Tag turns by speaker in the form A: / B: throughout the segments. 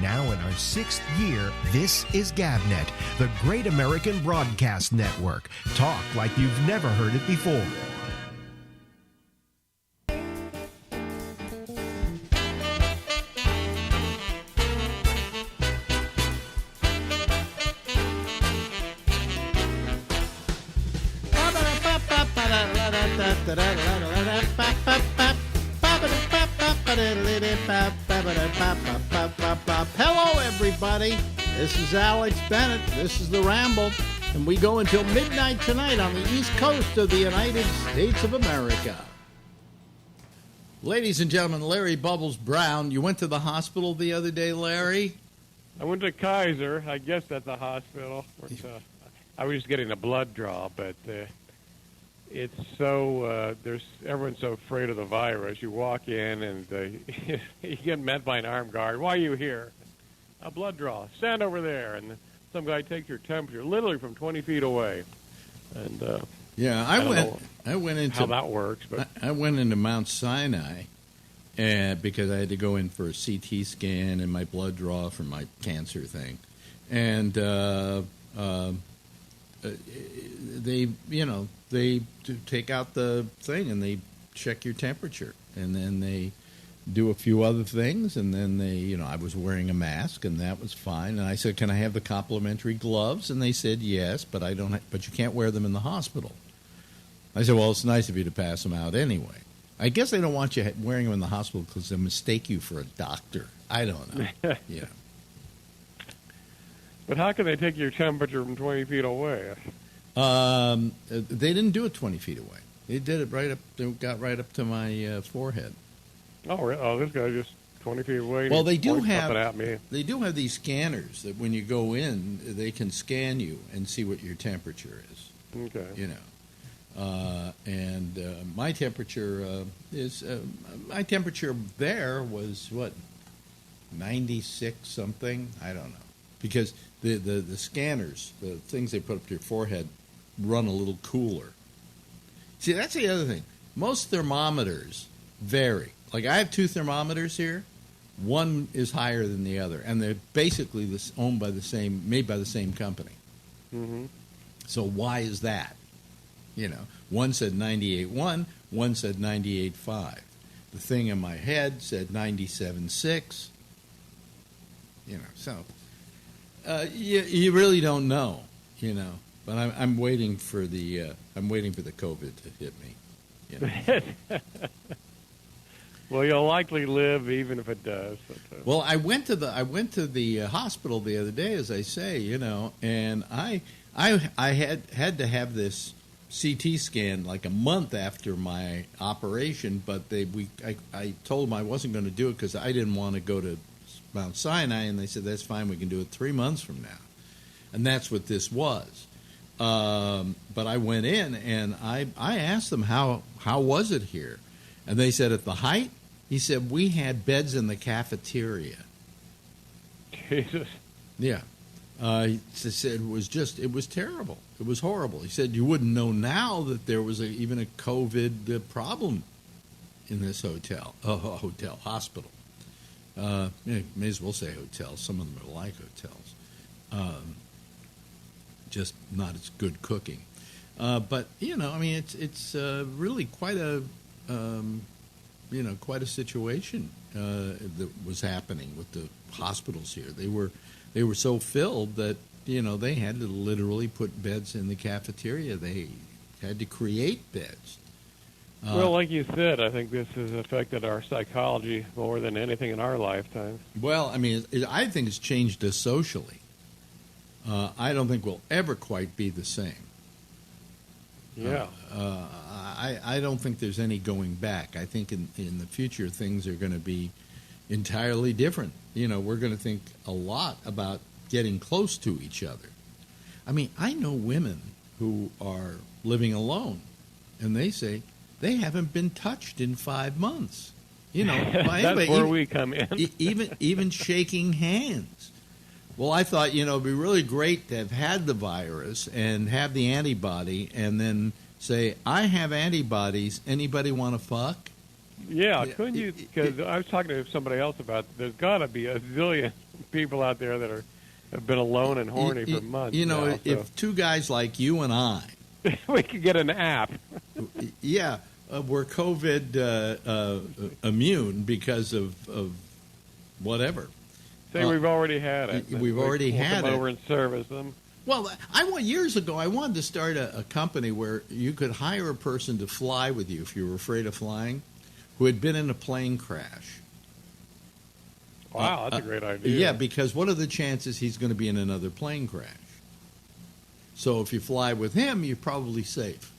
A: Now in our 6th year, this is GabNet, the Great American Broadcast Network. Talk like you've never heard it before.
B: Hello, everybody. This is Alex Bennett. This is the Ramble, and we go until midnight tonight on the East Coast of the United States of America. Ladies and gentlemen, Larry Bubbles Brown. You went to the hospital the other day, Larry?
C: I went to Kaiser. I guess that's a hospital. I was just getting a blood draw, but it's so everyone's so afraid of the virus. You walk in and you get met by an armed guard. Why are you here? A blood draw. Stand over there, and some guy takes your temperature, literally from 20 feet away. And
B: I went into
C: how that works, but
B: I went into Mount Sinai, because I had to go in for a CT scan and my blood draw for my cancer thing, and they take out the thing and they check your temperature, and then they do a few other things, and then I was wearing a mask, and that was fine. And I said, "Can I have the complimentary gloves?" And they said, "Yes, but but you can't wear them in the hospital." I said, "Well, it's nice of you to pass them out anyway." I guess they don't want you wearing them in the hospital because they mistake you for a doctor. I don't know. Yeah.
C: But how can they take your temperature from 20 feet away?
B: They didn't do it 20 feet away. They did it right up. They got right up to my forehead.
C: Oh, really? Oh, this guy just 20 feet away.
B: Well, they do
C: at me.
B: They do have these scanners that when you go in, they can scan you and see what your temperature is.
C: Okay.
B: My temperature my temperature there was what, 96 something. I don't know, because the scanners, the things they put up to your forehead, run a little cooler. See, that's the other thing. Most thermometers vary. Like, I have two thermometers here. One is higher than the other, and they're basically made by the same company.
C: Mm-hmm.
B: So why is that? One said 98.1, one said 98.5. The thing in my head said 97.6. So you really don't know, But I'm waiting for the COVID to hit me.
C: Well, you'll likely live even if it does. But,
B: Well, I went to the hospital the other day, as I say, and I had to have this CT scan like a month after my operation, but I told them I wasn't going to do it because I didn't want to go to Mount Sinai, and they said that's fine, we can do it 3 months from now, and that's what this was. But I went in and I asked them how was it here, and they said at the height, he said we had beds in the cafeteria.
C: Jesus.
B: Yeah. He said it was terrible. It was horrible. He said you wouldn't know now that there was even a COVID problem in this hospital. May as well say hotel. Some of them are like hotels. Just not as good cooking. But it's really quite a situation that was happening with the hospitals here. They were so filled that they had to literally put beds in the cafeteria. They had to create beds.
C: Well, like you said, I think this has affected our psychology more than anything in our lifetime.
B: Well, I think it's changed us socially. I don't think we'll ever quite be the same.
C: Yeah.
B: I don't think there's any going back. I think in the future things are going to be entirely different. We're going to think a lot about getting close to each other. I know women who are living alone, and they say they haven't been touched in 5 months.
C: That's where we come in.
B: even shaking hands. Well, I thought, it'd be really great to have had the virus and have the antibody and then say, I have antibodies. Anybody want to fuck?
C: Yeah, couldn't you? Because I was talking to somebody else about. There's got to be a zillion people out there that have been alone and horny for months.
B: You know,
C: now,
B: if two guys like you and I,
C: we could get an app.
B: yeah, we're COVID immune because of whatever.
C: Say we've already had it.
B: We've already had
C: them
B: it.
C: over and service them.
B: Well, years ago, I wanted to start a company where you could hire a person to fly with you if you were afraid of flying, who had been in a plane crash.
C: Wow, that's a great idea.
B: Yeah, because what are the chances he's going to be in another plane crash? So if you fly with him, you're probably safe.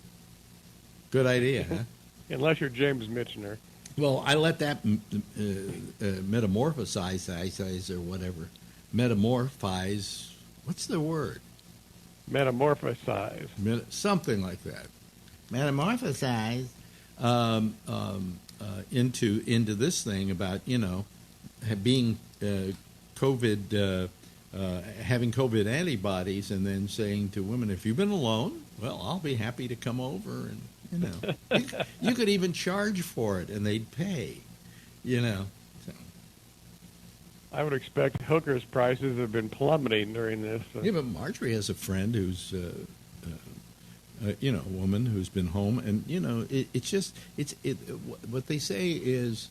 B: Good idea, huh?
C: Unless you're James Michener.
B: Well, I let that metamorphosize or whatever. Metamorphize. What's the word?
C: Metamorphosize.
B: Something like that. Metamorphosize into this thing about, being COVID, having COVID antibodies, and then saying to women, if you've been alone, well, I'll be happy to come over, and you could even charge for it, and they'd pay, So.
C: I would expect hookers' prices have been plummeting during this.
B: Yeah, but Marjorie has a friend who's, a woman who's been home, and what they say is,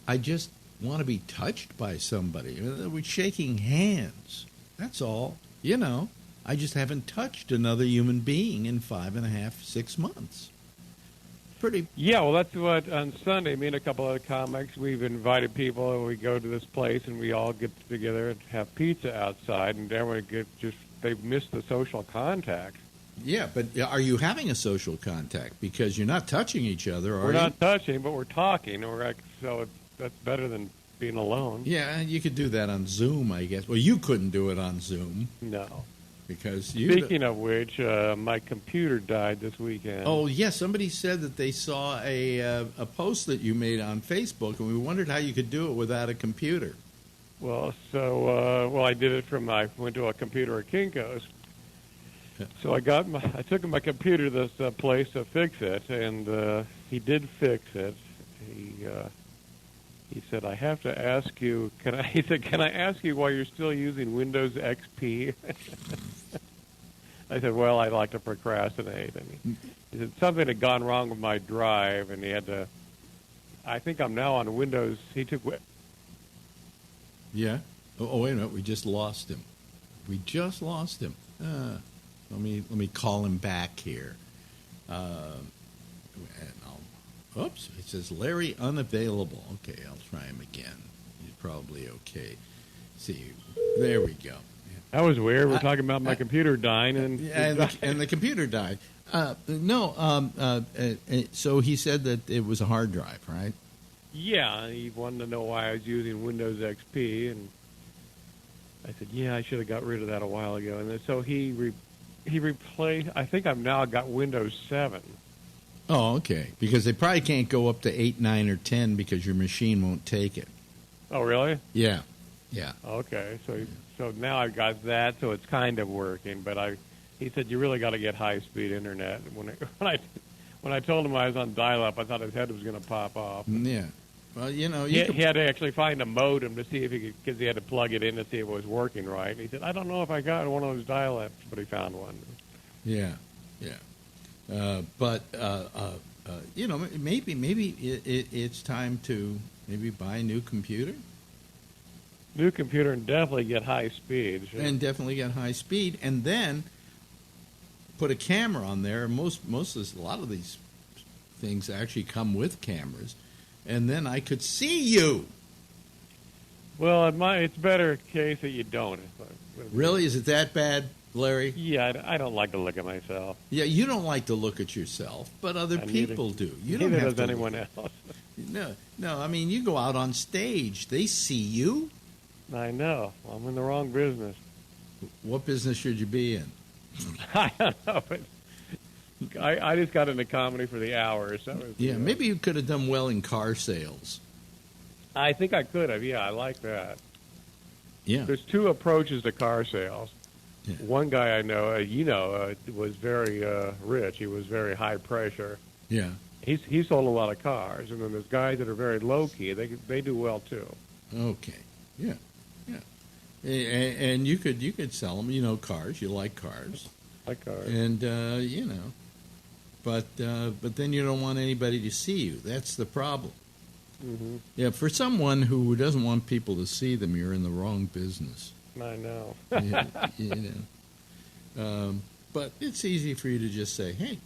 B: I just want to be touched by somebody. We're shaking hands. That's all. I just haven't touched another human being in 5.5, 6 months. Pretty.
C: Yeah, well, that's what on Sunday, me and a couple other comics, we've invited people, and we go to this place, and we all get together and have pizza outside, and everyone they've missed the social contact.
B: Yeah, but are you having a social contact? Because you're not touching each other, are you?
C: We're not touching, but we're talking. That's better than being alone.
B: Yeah, you could do that on Zoom, I guess. Well, you couldn't do it on Zoom.
C: No.
B: Because
C: Speaking of which, my computer died this weekend.
B: Oh, yes. Somebody said that they saw a post that you made on Facebook, and we wondered how you could do it without a computer.
C: Well, I did it I went to a computer at Kinko's. So I took my computer to this place to fix it, and he did fix it. He said, I have to ask you, can I ask you why you're still using Windows XP? I said, well, I like to procrastinate. And he said, something had gone wrong with my drive, and he had to, I think I'm now on Windows. He took...
B: Yeah? Oh, wait a minute. We just lost him. Let me call him back here. Oops, it says Larry unavailable. Okay, I'll try him again. He's probably okay. See, there we go.
C: That was weird. We're talking about my computer dying, and
B: the computer died. So he said that it was a hard drive, right?
C: Yeah, he wanted to know why I was using Windows XP, and I said, yeah, I should have got rid of that a while ago. And so he replaced. I think I've now got Windows 7.
B: Oh, okay. Because they probably can't go up to 8, 9, or 10 because your machine won't take it.
C: Oh, really?
B: Yeah.
C: Okay, so now I've got that, so it's kind of working. But he said you really got to get high-speed internet. When I told him I was on dial-up, I thought his head was going to pop off.
B: Yeah. Well, he
C: had to actually find a modem to see if he could, because he had to plug it in to see if it was working right. And he said, I don't know if I got one of those dial-ups, but he found one.
B: Yeah. Maybe it's time to maybe buy a new computer.
C: New computer and definitely get high speed. Sure.
B: And definitely get high speed, and then put a camera on there. A lot of these things actually come with cameras, and then I could see you.
C: Well, it's better case that you don't.
B: Really? Is it that bad, Larry?
C: Yeah, I don't like to look at myself.
B: Yeah, you don't like to look at yourself, but other people do. You don't
C: neither
B: have
C: does
B: to
C: anyone else.
B: No. I mean, you go out on stage, they see you.
C: I know. I'm in the wrong business.
B: What business should you be in?
C: I don't know, but I just got into comedy for the hours. So
B: maybe you could have done well in car sales.
C: I think I could have. Yeah, I like that.
B: Yeah.
C: There's two approaches to car sales.
B: Yeah.
C: One guy I know, was very rich. He was very high pressure.
B: Yeah.
C: He sold a lot of cars, and then there's guys that are very low key. They do well too.
B: Okay. Yeah. And you could sell them, cars. You like cars.
C: Like cars.
B: And but then you don't want anybody to see you. That's the problem.
C: Mm-hmm.
B: Yeah, for someone who doesn't want people to see them, you're in the wrong business.
C: I know.
B: But it's easy for you to just say, hey,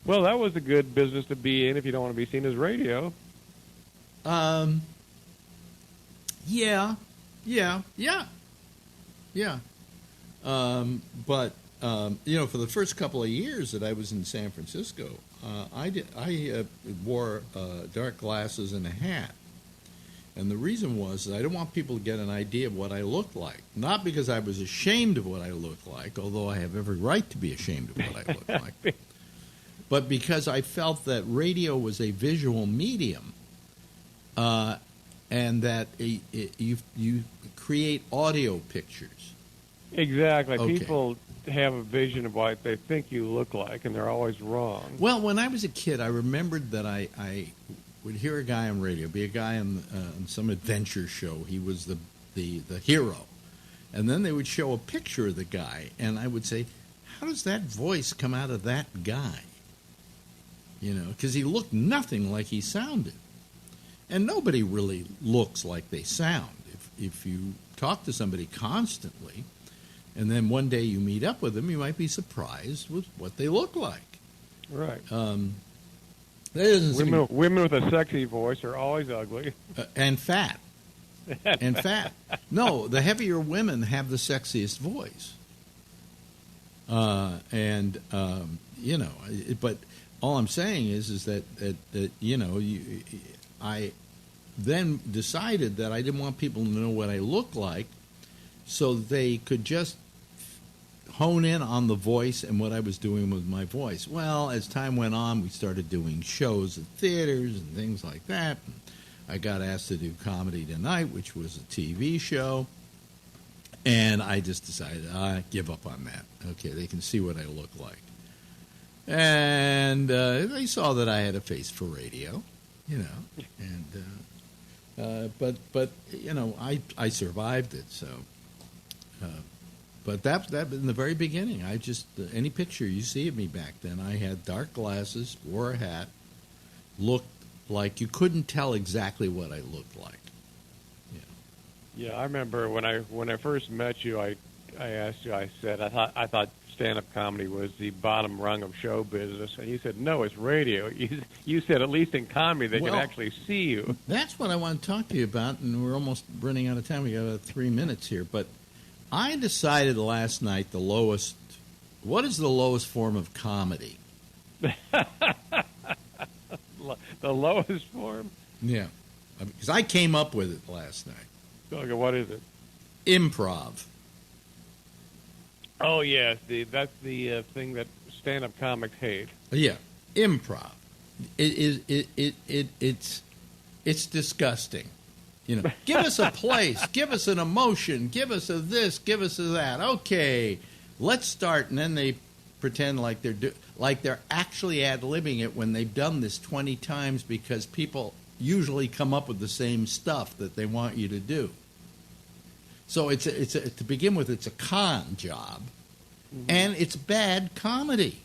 C: Well, that was a good business to be in if you don't want to be seen as radio.
B: Yeah. But for the first couple of years that I was in San Francisco, I wore dark glasses and a hat. And the reason was that I didn't want people to get an idea of what I looked like. Not because I was ashamed of what I looked like, although I have every right to be ashamed of what I look like, but because I felt that radio was a visual medium, and that you create audio pictures.
C: Exactly.
B: Okay.
C: People have a vision of what they think you look like, and they're always wrong.
B: Well, when I was a kid, I remembered that I would hear a guy on radio, be a guy on some adventure show. He was the hero. And then they would show a picture of the guy, and I would say, how does that voice come out of that guy? Because he looked nothing like he sounded. And nobody really looks like they sound. If you talk to somebody constantly, and then one day you meet up with them, you might be surprised with what they look like.
C: Right.
B: Women
C: with a sexy voice are always ugly.
B: And fat. And fat. No, the heavier women have the sexiest voice. But all I'm saying is that I then decided that I didn't want people to know what I looked like, so they could just hone in on the voice and what I was doing with my voice. Well, as time went on, we started doing shows at theaters and things like that. I got asked to do Comedy Tonight, which was a TV show, and I just decided I give up on that. Okay, they can see what I look like. And they saw that I had a face for radio, but I survived it. So, but that in the very beginning, I just any picture you see of me back then, I had dark glasses, wore a hat, looked like you couldn't tell exactly what I looked like.
C: Yeah, I remember when I first met you, I asked you. I said I thought stand-up comedy was the bottom rung of show business, and you said no, it's radio. You said at least in comedy they can actually see you.
B: That's what I want to talk to you about, and we're almost running out of time. We got about 3 minutes here, but I decided last night what is the lowest form of comedy?
C: The lowest form?
B: Yeah, because I came up with it last night.
C: Okay, what is it?
B: Improv.
C: Oh yes, that's the thing that stand-up comics hate.
B: Yeah, improv. It's disgusting. Give us a place, give us an emotion, give us a this, give us a that. Okay, let's start, and then they pretend like they're actually ad-libbing it when they've done this 20 times because people usually come up with the same stuff that they want you to do. So to begin with, it's a con job, and it's bad comedy.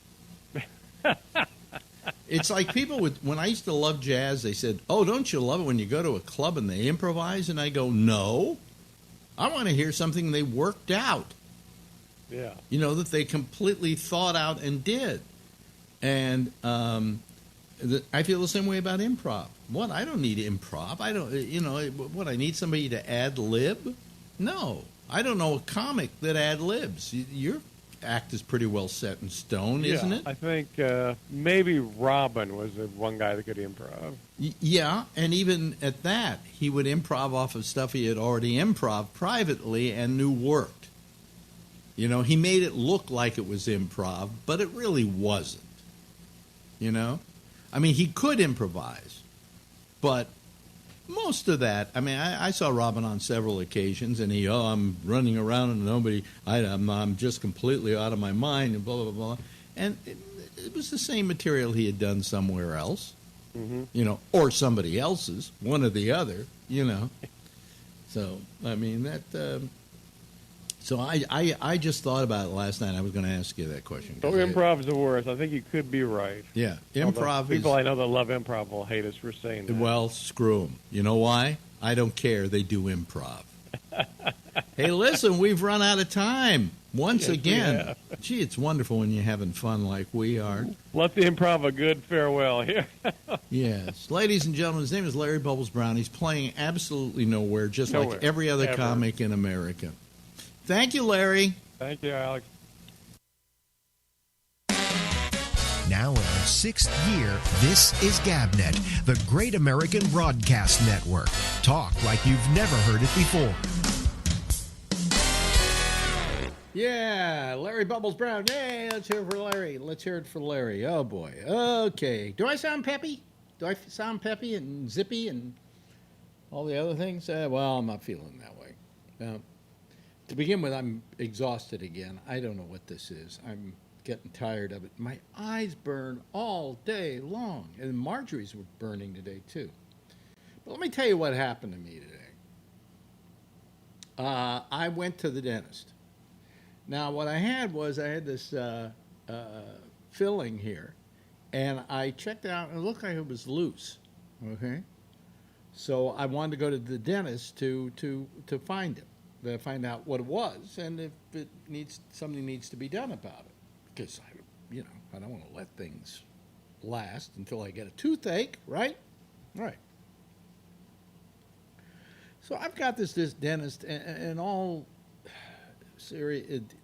B: It's like people when I used to love jazz, they said, "Oh, don't you love it when you go to a club and they improvise?" And I go, "No, I want to hear something they worked out."
C: Yeah,
B: that they completely thought out and did. And I feel the same way about improv. What? I don't need improv. I don't. What? I need somebody to ad lib. No, I don't know a comic that ad libs. Your act is pretty well set in stone, isn't it?
C: I think maybe Robin was the one guy that could improv.
B: Yeah, and even at that, he would improv off of stuff he had already improv privately and knew worked. He made it look like it was improv, but it really wasn't. I mean, he could improvise, but most of that, I mean, I saw Robin on several occasions, and I'm running around and nobody, I'm just completely out of my mind, and blah, blah, blah. And it was the same material he had done somewhere else,
C: Mm-hmm.
B: or somebody else's, one or the other. So, I mean, that... So I just thought about it last night. I was going to ask you that question.
C: So improv's the worst. I think you could be right.
B: Yeah,
C: Although
B: improv
C: people
B: is...
C: I know that love improv will hate us for saying that.
B: Well, screw them. You know why? I don't care. They do improv. Hey, listen, we've run out of time once
C: Yes,
B: again. Gee, it's wonderful when you're having fun like we are.
C: Let the improv a good farewell here.
B: Yes. Ladies and gentlemen, his name is Larry Bubbles Brown. He's playing absolutely nowhere, just
C: Nowhere.
B: like every other
C: Ever.
B: comic in America. Thank you, Larry.
C: Thank you, Alex.
A: Now in our 6th year, this is GabNet, the Great American Broadcast Network. Talk like you've never heard it before.
B: Yeah, Larry Bubbles Brown. Yay, let's hear it for Larry. Let's hear it for Larry. Oh, boy. Okay. Do I sound peppy? Do I sound peppy and zippy and all the other things? Well, I'm not feeling that way. To begin with, I'm exhausted again. I don't know what this is. I'm getting tired of it. My eyes burn all day long. And Marjorie's were burning today, too. But let me tell you what happened to me today. I went to the dentist. Now, what I had this filling here, and I checked it out, and it looked like it was loose. Okay, so I wanted to go to the dentist to find it, to find out what it was, and if something needs to be done about it, because I don't want to let things last until I get a toothache, right? Right. So I've got this dentist, and all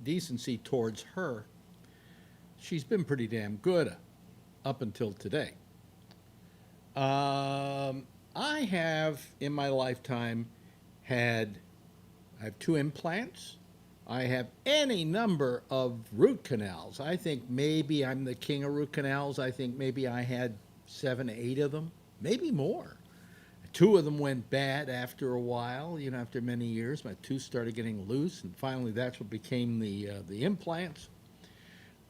B: decency towards her, she's been pretty damn good up until today. I have, in my lifetime, I have 2 implants. I have any number of root canals. I think maybe I'm the king of root canals. I think maybe I had 7, 8 of them, maybe more. 2 of them went bad after a while, after many years. My tooth started getting loose, and finally that's what became the implants.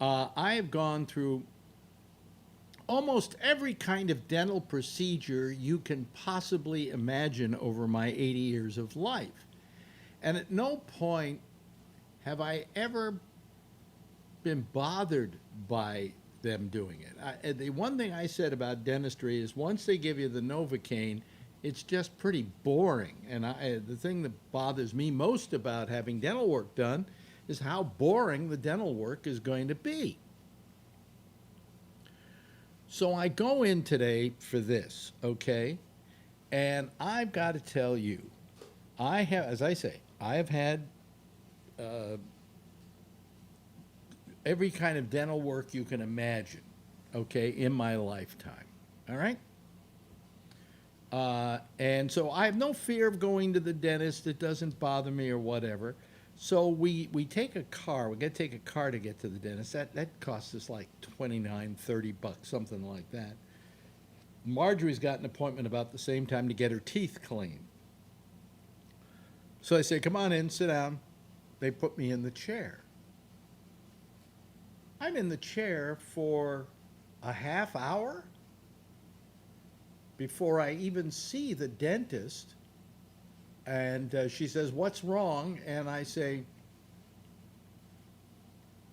B: I have gone through almost every kind of dental procedure you can possibly imagine over my 80 years of life. And at no point have I ever been bothered by them doing it. The one thing I said about dentistry is once they give you the Novocaine, it's just pretty boring. And the thing that bothers me most about having dental work done is how boring the dental work is going to be. So I go in today for this, okay? And I've got to tell you, I have had every kind of dental work you can imagine, okay, in my lifetime, all right? And so I have no fear of going to the dentist. It doesn't bother me or whatever. So we take a car. We got to take a car to get to the dentist. That costs us like $29, $30, something like that. Marjorie's got an appointment about the same time to get her teeth cleaned. So I say, come on in, sit down. They put me in the chair. I'm in the chair for a half hour before I even see the dentist. And she says, what's wrong? And I say,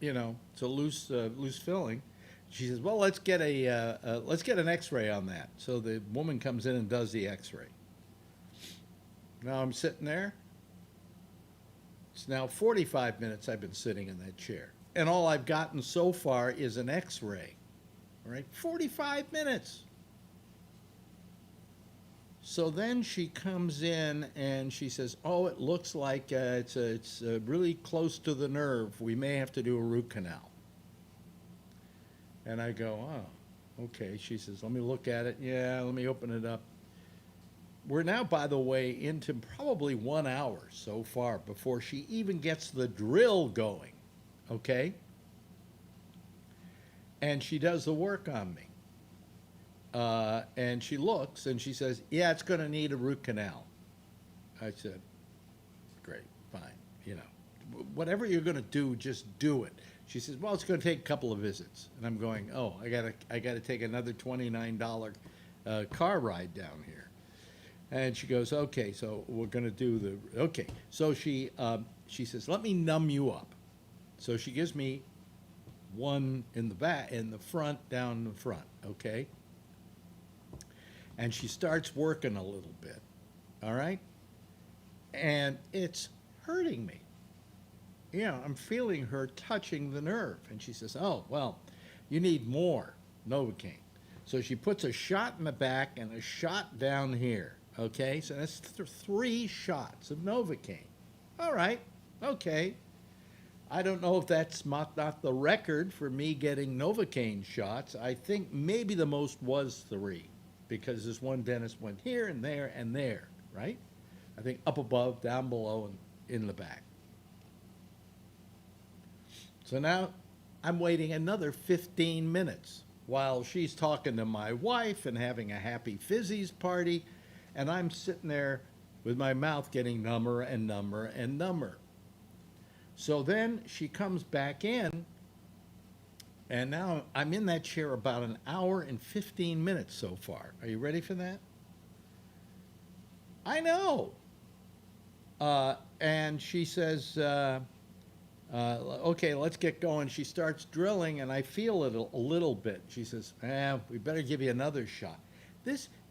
B: it's a loose filling. She says, well, let's get an X-ray on that. So the woman comes in and does the X-ray. Now I'm sitting there. It's now 45 minutes I've been sitting in that chair. And all I've gotten so far is an X-ray. All right, 45 minutes. So then she comes in and she says, oh, it looks like it's really close to the nerve. We may have to do a root canal. And I go, oh, okay. She says, let me look at it. Yeah, let me open it up. We're now, by the way, into probably 1 hour so far before she even gets the drill going, okay? And she does the work on me. And she looks and she says, yeah, it's going to need a root canal. I said, great, fine. whatever you're going to do, just do it. She says, well, it's going to take a couple of visits. And I'm going, oh, I gotta take another $29 car ride down here. And she goes, okay, so we're going to do the, okay. So she says, let me numb you up. So she gives me one in the back, in the front, down the front, okay? And she starts working a little bit, all right? And it's hurting me. You know, I'm feeling her touching the nerve. And she says, oh, well, you need more Novocaine. So she puts a shot in the back and a shot down here, okay? So that's 3 shots of Novocaine. All right, okay. I don't know if that's not the record for me getting Novocaine shots. I think maybe the most was 3, because this one dentist went here and there, right? I think up above, down below, and in the back. So now I'm waiting another 15 minutes while she's talking to my wife and having a happy fizzies party, and I'm sitting there with my mouth getting number and number and number. So then she comes back in, and now I'm in that chair about an hour and 15 minutes so far. Are you ready for that? I know. And she says, okay, let's get going. She starts drilling, and I feel it a little bit. She says, we better give you another shot.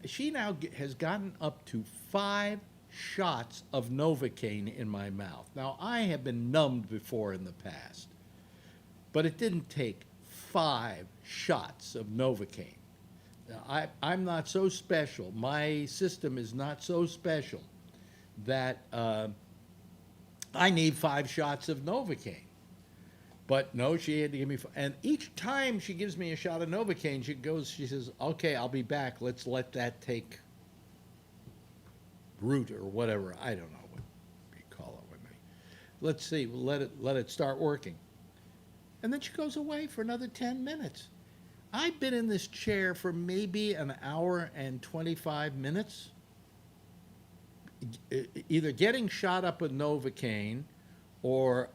B: She now has gotten up to 5 shots of Novocaine in my mouth. Now, I have been numbed before in the past, but it didn't take 5 shots of Novocaine. Now, I'm not so special. My system is not so special that I need 5 shots of Novocaine. But no, she had to give me, and each time she gives me a shot of Novocaine, she says, okay, I'll be back. Let's let that take root or whatever. I don't know what you call it with me. Let's see, let it start working. And then she goes away for another 10 minutes. I've been in this chair for maybe an hour and 25 minutes, either getting shot up with Novocaine or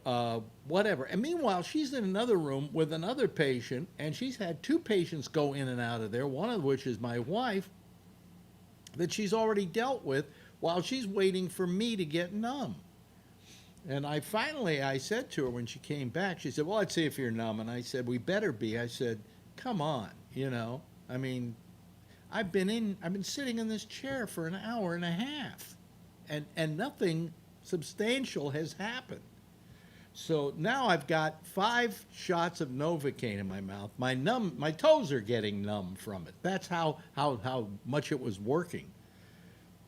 B: whatever. And meanwhile, she's in another room with another patient, and she's had 2 patients go in and out of there, one of which is my wife, that she's already dealt with while she's waiting for me to get numb. And I said to her when she came back, she said, well, let's see if you're numb. And I said, we better be. I said, come on, you know. I mean, I've been sitting in this chair for an hour and a half, and nothing substantial has happened. So now I've got 5 shots of Novocaine in my mouth. My toes are getting numb from it. That's how much it was working.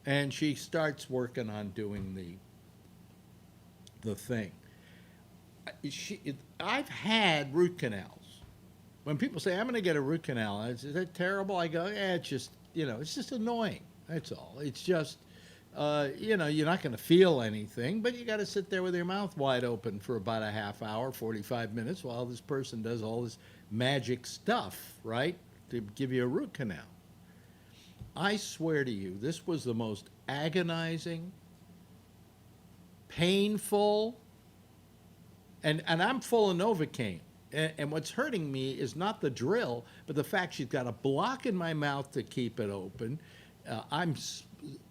B: And she starts working on doing the thing. I've had root canals. When people say, I'm going to get a root canal, is that terrible? I go, yeah, it's just annoying. That's all. It's just, you're not going to feel anything, but you got to sit there with your mouth wide open for about a half hour, 45 minutes, while this person does all this magic stuff, right, to give you a root canal. I swear to you, this was the most agonizing, painful, and I'm full of Novocaine. And what's hurting me is not the drill, but the fact she's got a block in my mouth to keep it open. I'm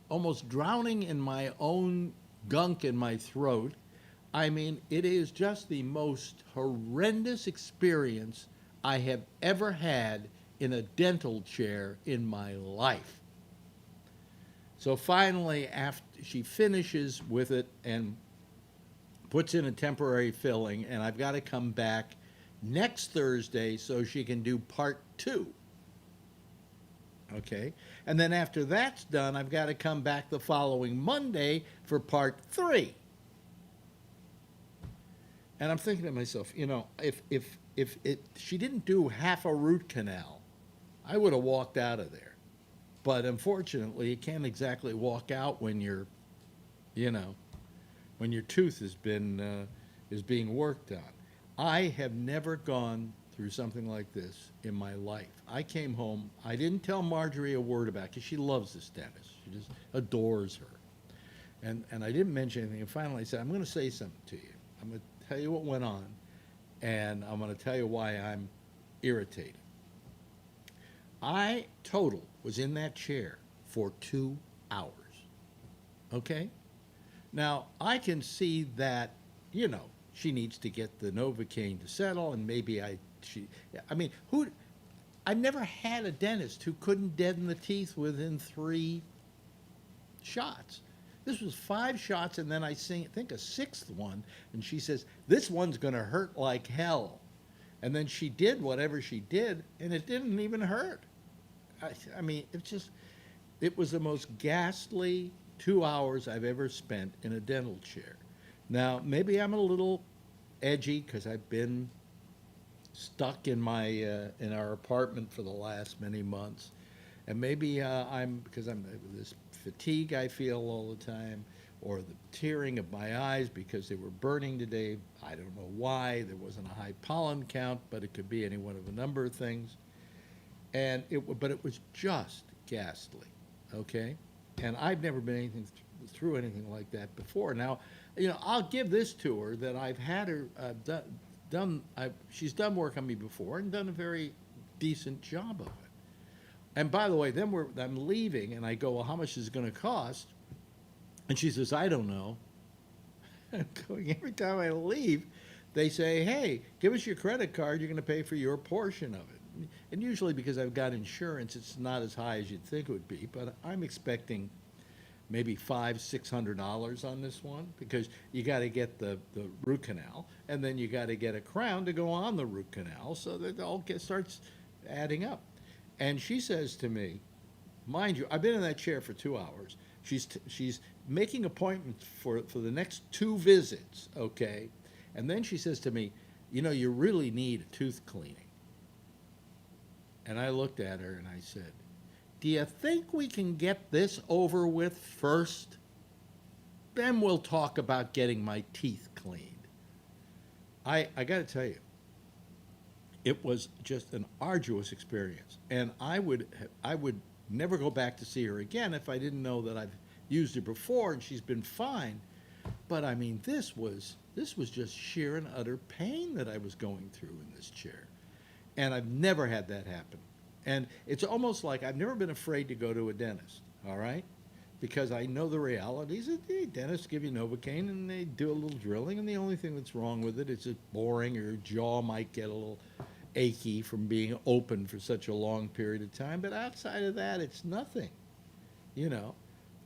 B: almost drowning in my own gunk in my throat. I mean, it is just the most horrendous experience I have ever had in a dental chair in my life. So finally, after she finishes with it and puts in a temporary filling, and I've got to come back next Thursday so she can do part 2. Okay? And then after that's done, I've got to come back the following Monday for part 3. And I'm thinking to myself, if she didn't do half a root canal, I would have walked out of there. But unfortunately, you can't exactly walk out when you're, when your tooth is being worked on. I have never gone through something like this in my life. I came home. I didn't tell Marjorie a word about it because she loves this dentist. She just adores her. And I didn't mention anything. And finally, I said, I'm going to say something to you. I'm going to tell you what went on, and I'm going to tell you why I'm irritated. I total was in that chair for 2 hours. Okay? Now, I can see that, she needs to get the Novocaine to settle, and maybe I've never had a dentist who couldn't deaden the teeth within 3 shots. This was 5 shots, and then I think a 6th one, and she says, this one's going to hurt like hell. And then she did whatever she did, and it didn't even hurt. I mean, it was the most ghastly 2 hours I've ever spent in a dental chair. Now, maybe I'm a little edgy because I've been stuck in our apartment for the last many months, and maybe because I'm this fatigue I feel all the time, or the tearing of my eyes because they were burning today. I don't know why. There wasn't a high pollen count, but it could be any one of a number of things. But it was just ghastly, okay? And I've never been through anything like that before. Now, I'll give this to her that I've had her she's done work on me before and done a very decent job of it. And by the way, then I'm leaving, and I go, well, how much is it going to cost? And she says, I don't know. I'm going, every time I leave, they say, hey, give us your credit card. You're going to pay for your portion of it. And usually because I've got insurance, it's not as high as you'd think it would be. But I'm expecting maybe $500-600 on this one, because you got to get the root canal, and then you got to get a crown to go on the root canal, so that it all starts adding up. And she says to me, mind you, I've been in that chair for 2 hours. She's making appointments for the next 2 visits, okay? And then she says to me, you really need a tooth cleaning. And I looked at her and I said, do you think we can get this over with first? Then we'll talk about getting my teeth cleaned. I got to tell you, it was just an arduous experience. And I would never go back to see her again if I didn't know that I've used her before and she's been fine. But I mean, this was just sheer and utter pain that I was going through in this chair. And I've never had that happen. And it's almost like I've never been afraid to go to a dentist, all right? Because I know the realities. Dentists give you Novocaine, and they do a little drilling, and the only thing that's wrong with it is it's boring, or your jaw might get a little achy from being open for such a long period of time. But outside of that, it's nothing,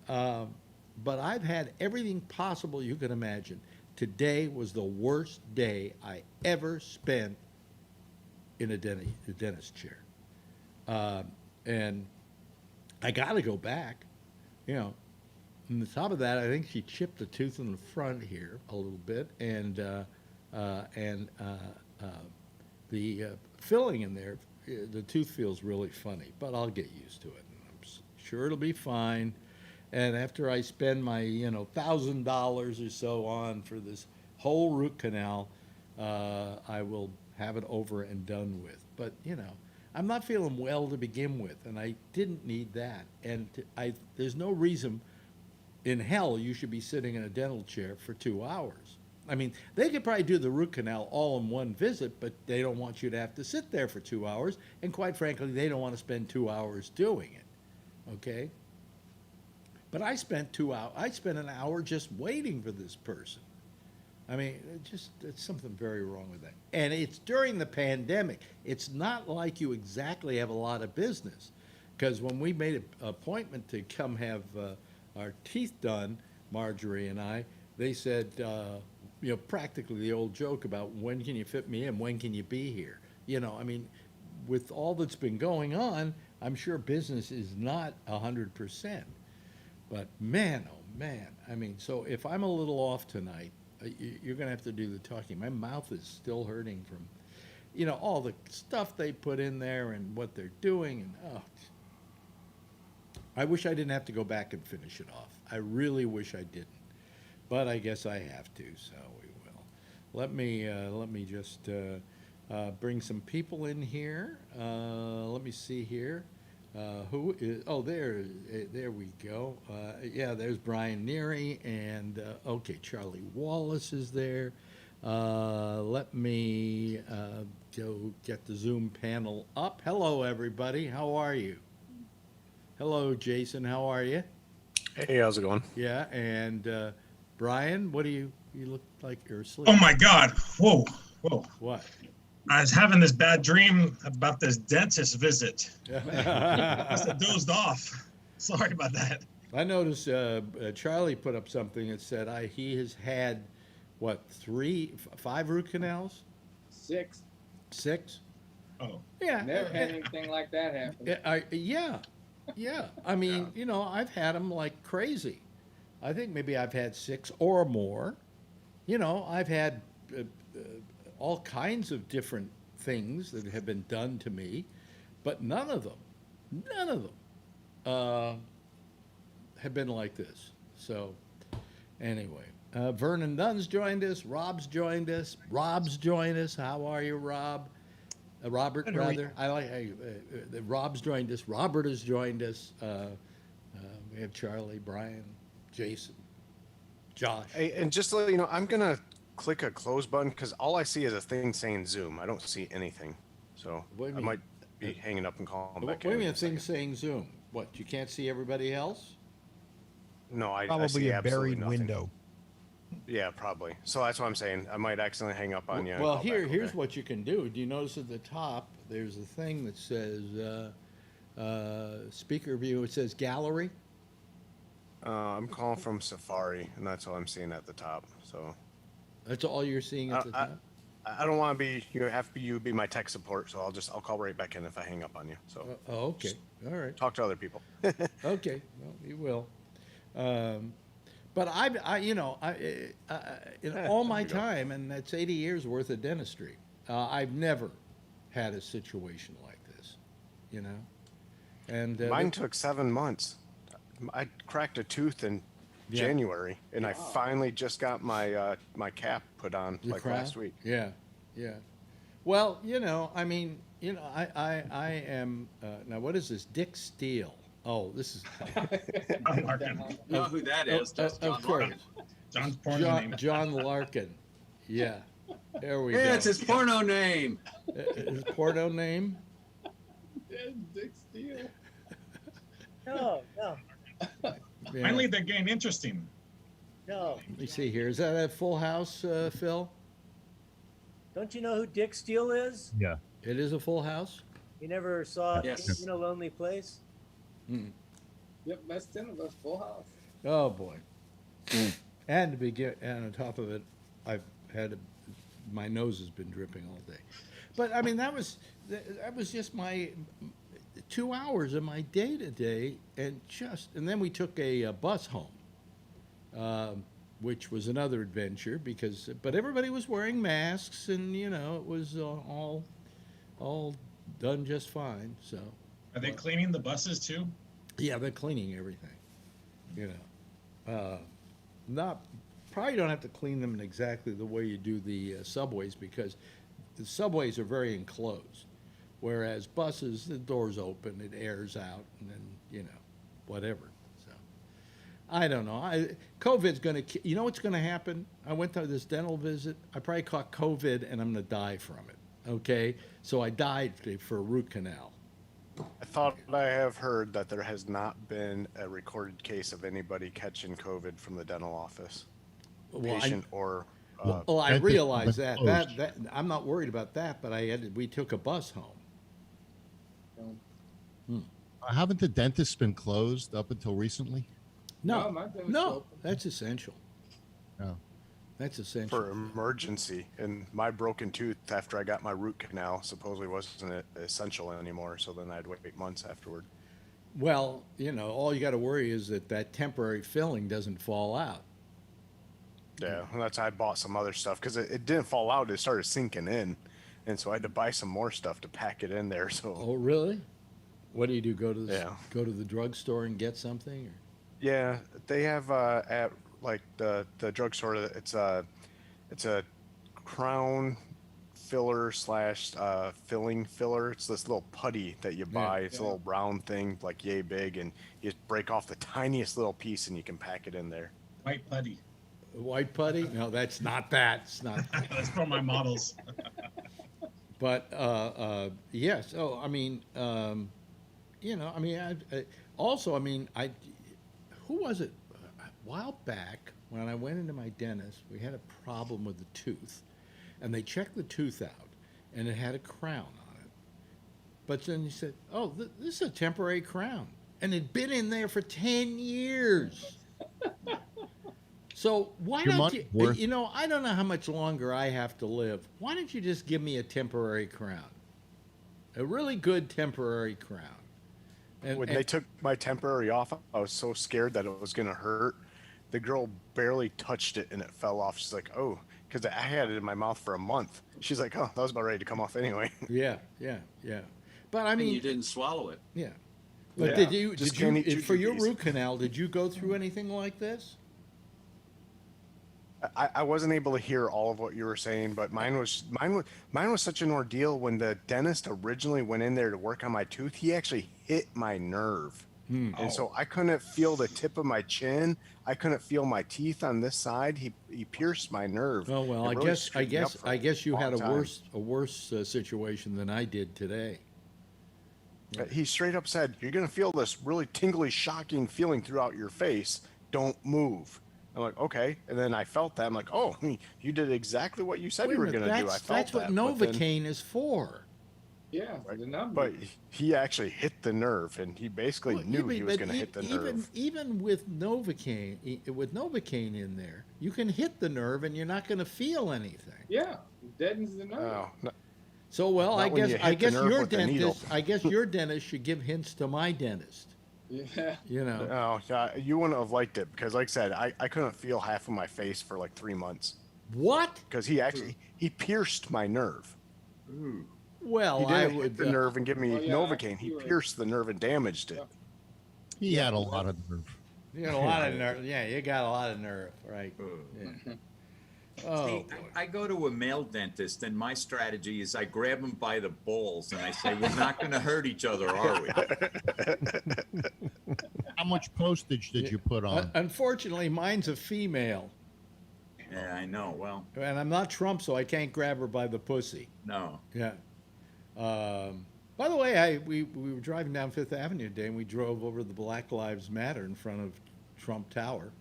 B: But I've had everything possible you could imagine. Today was the worst day I ever spent in a dentist chair. And I got to go back, On the top of that, I think she chipped a tooth in the front here a little bit, and the filling in there, the tooth feels really funny, but I'll get used to it. I'm sure it'll be fine. And after I spend my, $1,000 or so on for this whole root canal, I will have it over and done with. But, I'm not feeling well to begin with, and I didn't need that. And there's no reason in hell you should be sitting in a dental chair for 2 hours. I mean, they could probably do the root canal all in one visit, but they don't want you to have to sit there for 2 hours. And quite frankly, they don't want to spend 2 hours doing it, okay? But I spent an hour just waiting for this person. I mean, it's something very wrong with that. And it's during the pandemic. It's not like you exactly have a lot of business. Because when we made an appointment to come have our teeth done, Marjorie and I, they said, practically the old joke about when can you fit me in, when can you be here? I mean, with all that's been going on, I'm sure business is not 100%. But man, oh man, I mean, so if I'm a little off tonight, you're going to have to do the talking. My mouth is still hurting from, all the stuff they put in there and what they're doing. And I wish I didn't have to go back and finish it off. I really wish I didn't. But I guess I have to, so we will. Let me just bring some people in here. Let me see here. Who is? Oh, there we go. Yeah, there's Brian Neary, and okay, Charlie Wallace is there. Let me go get the Zoom panel up. Hello, everybody. How are you? Hello, Jason. How are you?
D: Hey, how's it going?
B: Yeah, and Brian, what do you look like you're asleep?
E: Oh my God! Whoa, whoa!
B: What?
E: I was having this bad dream about this dentist visit. I must have dozed off. Sorry about that.
B: I noticed Charlie put up something that said he has had, what, 5 root canals?
F: 6.
B: 6?
E: Oh,
B: Yeah.
F: Never had anything like that happen.
B: Yeah. I mean, I've had them like crazy. I think maybe I've had 6 or more. I've had all kinds of different things that have been done to me, but none of them have been like this. So, anyway, Vernon Dunn's joined us. Rob's joined us. How are you, Rob? Robert, rather. I like how Rob's joined us. Robert has joined us. We have Charlie, Brian, Jason, Josh.
D: Hey, and just to let you know, I'm gonna click a close button because all I see is a thing saying Zoom. I don't see anything, so
B: What do you
D: I
B: mean?
D: might be hanging up and calling
B: What
D: back
B: do you
D: in
B: mean
D: a
B: a thing
D: second.
B: saying Zoom? What, you can't see everybody else?
D: No, I
G: Probably
D: see
G: a
D: absolutely
G: buried
D: nothing.
G: window.
D: Yeah, probably. So that's what I'm saying. I might accidentally hang up on you. and
B: Well,
D: call back,
B: here's
D: okay?
B: what you can do. Do you notice at the top there's a thing that says speaker view? It says gallery.
D: I'm calling from Safari, and that's all I'm seeing at the top. So
B: That's all you're seeing at the top.
D: I don't want to be you be my tech support. So I'll call right back in if I hang up on you. So
B: Oh, okay. All right.
D: talk to other people.
B: Okay. Well, you will. But in all my
D: there we go.
B: time, and that's 80 years worth of dentistry, I've never had a situation like this. And
D: Mine took 7 months. I cracked a tooth in
B: Yeah.
D: January, and I finally just got my my cap put on
B: your
D: like
B: crown?
D: last week.
B: Yeah. Well, I am now. What is this? Dick Steele. Oh, this is
E: John Larkin.
F: know who that is. That's John
B: of course.
F: Larkin.
E: John's porno name.
B: John Larkin. Yeah. There we
F: Yeah,
B: go.
F: it's his porno name.
B: His porno name.
F: Dick Steele.
H: No.
B: Yeah.
E: Finally, they're getting interesting.
H: No.
B: Let me see here. Is that a Full House, Phil?
H: Don't you know who Dick Steele is?
G: Yeah.
B: It is a Full House.
H: You never saw
F: Yes.
H: In a Lonely Place?
F: Yep, that's 10 of us. Full house.
B: Oh boy. And on top of it, I've had my nose has been dripping all day. But I mean, that was just my 2 hours of my day to day, and then we took a bus home, which was another adventure but everybody was wearing masks, and it was all done just fine. So
E: Are they cleaning the buses too?
B: yeah, they're cleaning everything. Not probably don't have to clean them in exactly the way you do the subways, because the subways are very enclosed, whereas buses, the doors open, it airs out, and then whatever. So I don't know. COVID's going to. You know what's going to happen? I went to this dental visit. I probably caught COVID, and I'm going to die from it. Okay, so I died for a root canal.
D: I thought I have heard that there has not been a recorded case of anybody catching COVID from the dental office,
B: Well,
D: patient or.
B: Well, I
G: Dentist
B: realize
G: was
B: that.
G: closed.
B: That I'm not worried about that, but we took a bus home.
G: Haven't the dentists been closed up until recently?
F: No, my thing was
B: No,
F: open.
B: that's essential.
G: No.
B: That's essential.
D: For emergency, and my broken tooth after I got my root canal supposedly wasn't essential anymore. So then I'd wait months afterward.
B: Well, all you got to worry is that temporary filling doesn't fall out.
D: Yeah, and that's I bought some other stuff because it didn't fall out; it started sinking in, and so I had to buy some more stuff to pack it in there. So
B: Oh, really? What do you do? Go to
D: Yeah.
B: the drugstore and get something? Or?
D: yeah, they have at like the drugstore. It's a crown filler slash filling filler. It's this little putty that you buy. It's a little round thing, like yay big, and you break off the tiniest little piece and you can pack it in there.
E: White putty.
B: White putty? No, that's not that. It's not.
E: That's from my models.
B: But yes. Oh, I mean, I mean, also, I mean, who was it? A while back when I went into my dentist, we had a problem with the tooth, and they checked the tooth out, and it had a crown on it. But then he said, "Oh, this is a temporary crown," and it'd been in there for 10 years. So why
G: Your
B: don't
G: money's worth.
B: you know, I don't know how much longer I have to live. Why don't you just give me a temporary crown? A really good temporary crown.
D: When they took my temporary off, I was so scared that it was going to hurt. The girl barely touched it and it fell off. She's like, oh, because I had it in my mouth for a month. She's like, oh, that was about ready to come off anyway.
B: Yeah. But I mean,
I: And you didn't swallow it.
B: yeah. But
D: Yeah.
B: did you
D: Just can't eat
B: for your
D: jujubes.
B: root canal? Did you go through anything like this?
D: I wasn't able to hear all of what you were saying, but mine was such an ordeal. When the dentist originally went in there to work on my tooth, he actually hit my nerve. And so I couldn't feel the tip of my chin. I couldn't feel my teeth on this side. He pierced my nerve.
B: Oh well,
D: It
B: I
D: really
B: guess
D: screwed me up for
B: I guess you
D: long
B: had a
D: time.
B: worse situation than I did today.
D: He straight up said, "You're gonna feel this really tingly, shocking feeling throughout your face. Don't move." I'm like, okay, and then I felt that. I'm like, oh, you did exactly what you said
B: Wait
D: you
B: a
D: were
B: minute,
D: gonna do. I felt
B: that's what
D: that, but then-
B: Novocaine is for.
F: Yeah, the number.
D: But he actually hit the nerve, and he basically
B: Well,
D: knew
B: yeah,
D: he was
B: but
D: going to hit the nerve.
B: Even with Novocaine, with Novocaine in there, you can hit the nerve and you're not going to feel anything.
F: Yeah, deadens the nerve.
D: Oh, no,
B: So well,
D: Not when you hit the nerve with the needle.
B: I guess your dentist should give hints to my dentist.
F: Yeah.
B: You know.
D: oh, yeah, you wouldn't have liked it because, like I said, I couldn't feel half of my face for like 3 months
B: What?
D: because he pierced my nerve.
B: Well,
D: He
B: I
D: didn't hit
B: would.
D: the nerve and give me
F: Oh, yeah,
D: Novocaine. He
F: you were-
D: pierced the nerve and damaged it.
G: He had a lot of nerve.
B: You got a lot of nerve. Yeah, you got a lot of nerve, right? Yeah. Oh,
I: See, I go to a male dentist, and my strategy is I grab him by the balls and I say, "We're not going to hurt each other, are we?"
G: How much postage did you put on?
B: unfortunately, mine's a female,
I: Yeah, I know. Well,
B: and I'm not Trump, so I can't grab her by the pussy.
I: no.
B: Yeah. By the way, we were driving down Fifth Avenue today, and we drove over the Black Lives Matter in front of Trump Tower.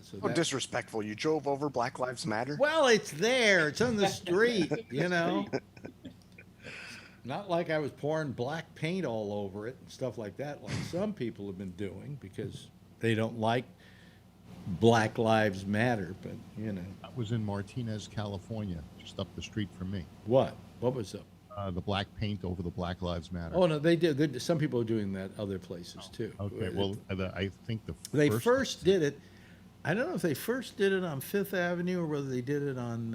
B: So
D: How
B: that-
D: disrespectful! You drove over Black Lives Matter.
B: well, it's there. It's on the street. You know. Not like I was pouring black paint all over it and stuff like that, like some people have been doing because they don't like Black Lives Matter. But you know
G: I was in Martinez, California, just up the street from me.
B: what? What was up?
G: The black paint over the Black Lives Matter.
B: Oh no, they did. Some people are doing that other places too.
G: Okay, well, I think
B: They first did it. I don't know if they first did it on Fifth Avenue or whether they did it on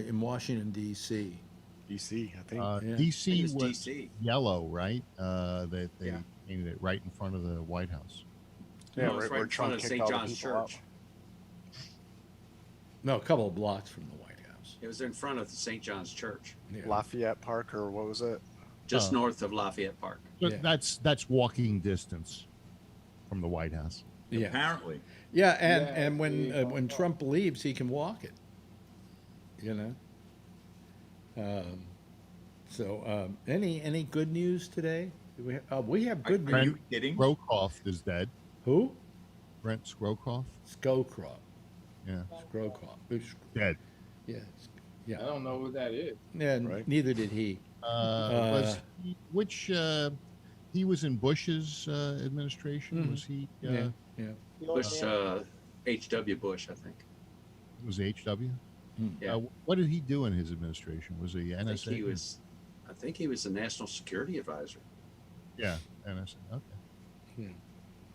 B: in Washington D.C.
D: DC, I think.
B: Yeah.
G: D.C.
I: It was
G: was
I: DC.
G: yellow, right? They
I: Yeah.
G: painted it right in front of the White House.
D: yeah,
I: No, it's
D: where
I: right in front
D: Trump
I: of
D: kicked
I: St.
D: all the
I: John's
D: people out.
I: Church.
B: No, a couple of blocks from the White House.
I: It was in front of the St. John's Church,
B: Yeah.
D: Lafayette Park, or what was it?
I: just north of Lafayette Park.
G: So
B: Yeah.
G: that's walking distance from the White House.
B: Yeah,
I: Apparently.
B: yeah,
F: Yeah,
B: and when
F: they-
B: Trump leaves, he can walk it. You know. Any good news today? We have good
I: Are
B: news.
I: you kidding?
G: Scrowcroft is dead.
B: Who?
G: Brent Scrowcroft.
B: Scowcroft.
G: Yeah,
B: Scrowcroft.
G: dead.
B: Yeah.
F: I
B: Yeah.
F: don't know what that is.
B: Yeah.
D: Right.
B: Neither did he.
G: He was in Bush's administration?
B: Mhm.
G: Was he?
B: Yeah. Yeah.
H: The old
I: Bush,
H: man-
I: H.W. Bush, I think.
G: Was HW?
I: Yeah.
G: What did he do in his administration? Was he
I: I think
G: NSA?
I: I think he was the National Security Advisor.
G: Yeah, NSA.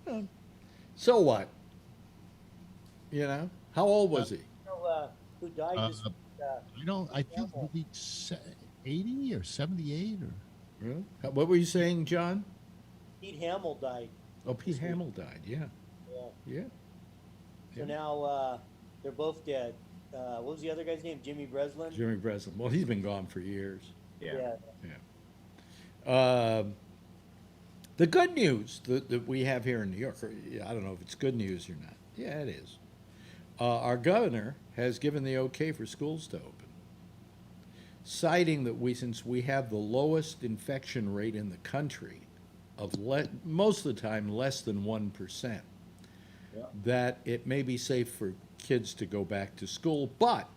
G: Okay.
B: So what? You know, how old was he?
H: You know, who died this
G: I think he's 80 or 78 or.
B: Really? What were you saying, John?
H: Pete Hamill died.
B: Oh, Pete Hamill died. Yeah.
H: Yeah.
B: Yeah.
H: So now they're both dead. What was the other guy's name? Jimmy Breslin?
B: Jimmy Breslin. Well, he's been gone for years.
H: Yeah.
B: The good news that we have here in New York, or, I don't know if it's good news or not. Yeah, it is. our governor has given the okay for schools to open, citing that since we have the lowest infection rate in the country of most of the time less than 1%, that it may be safe for kids to go back to school, but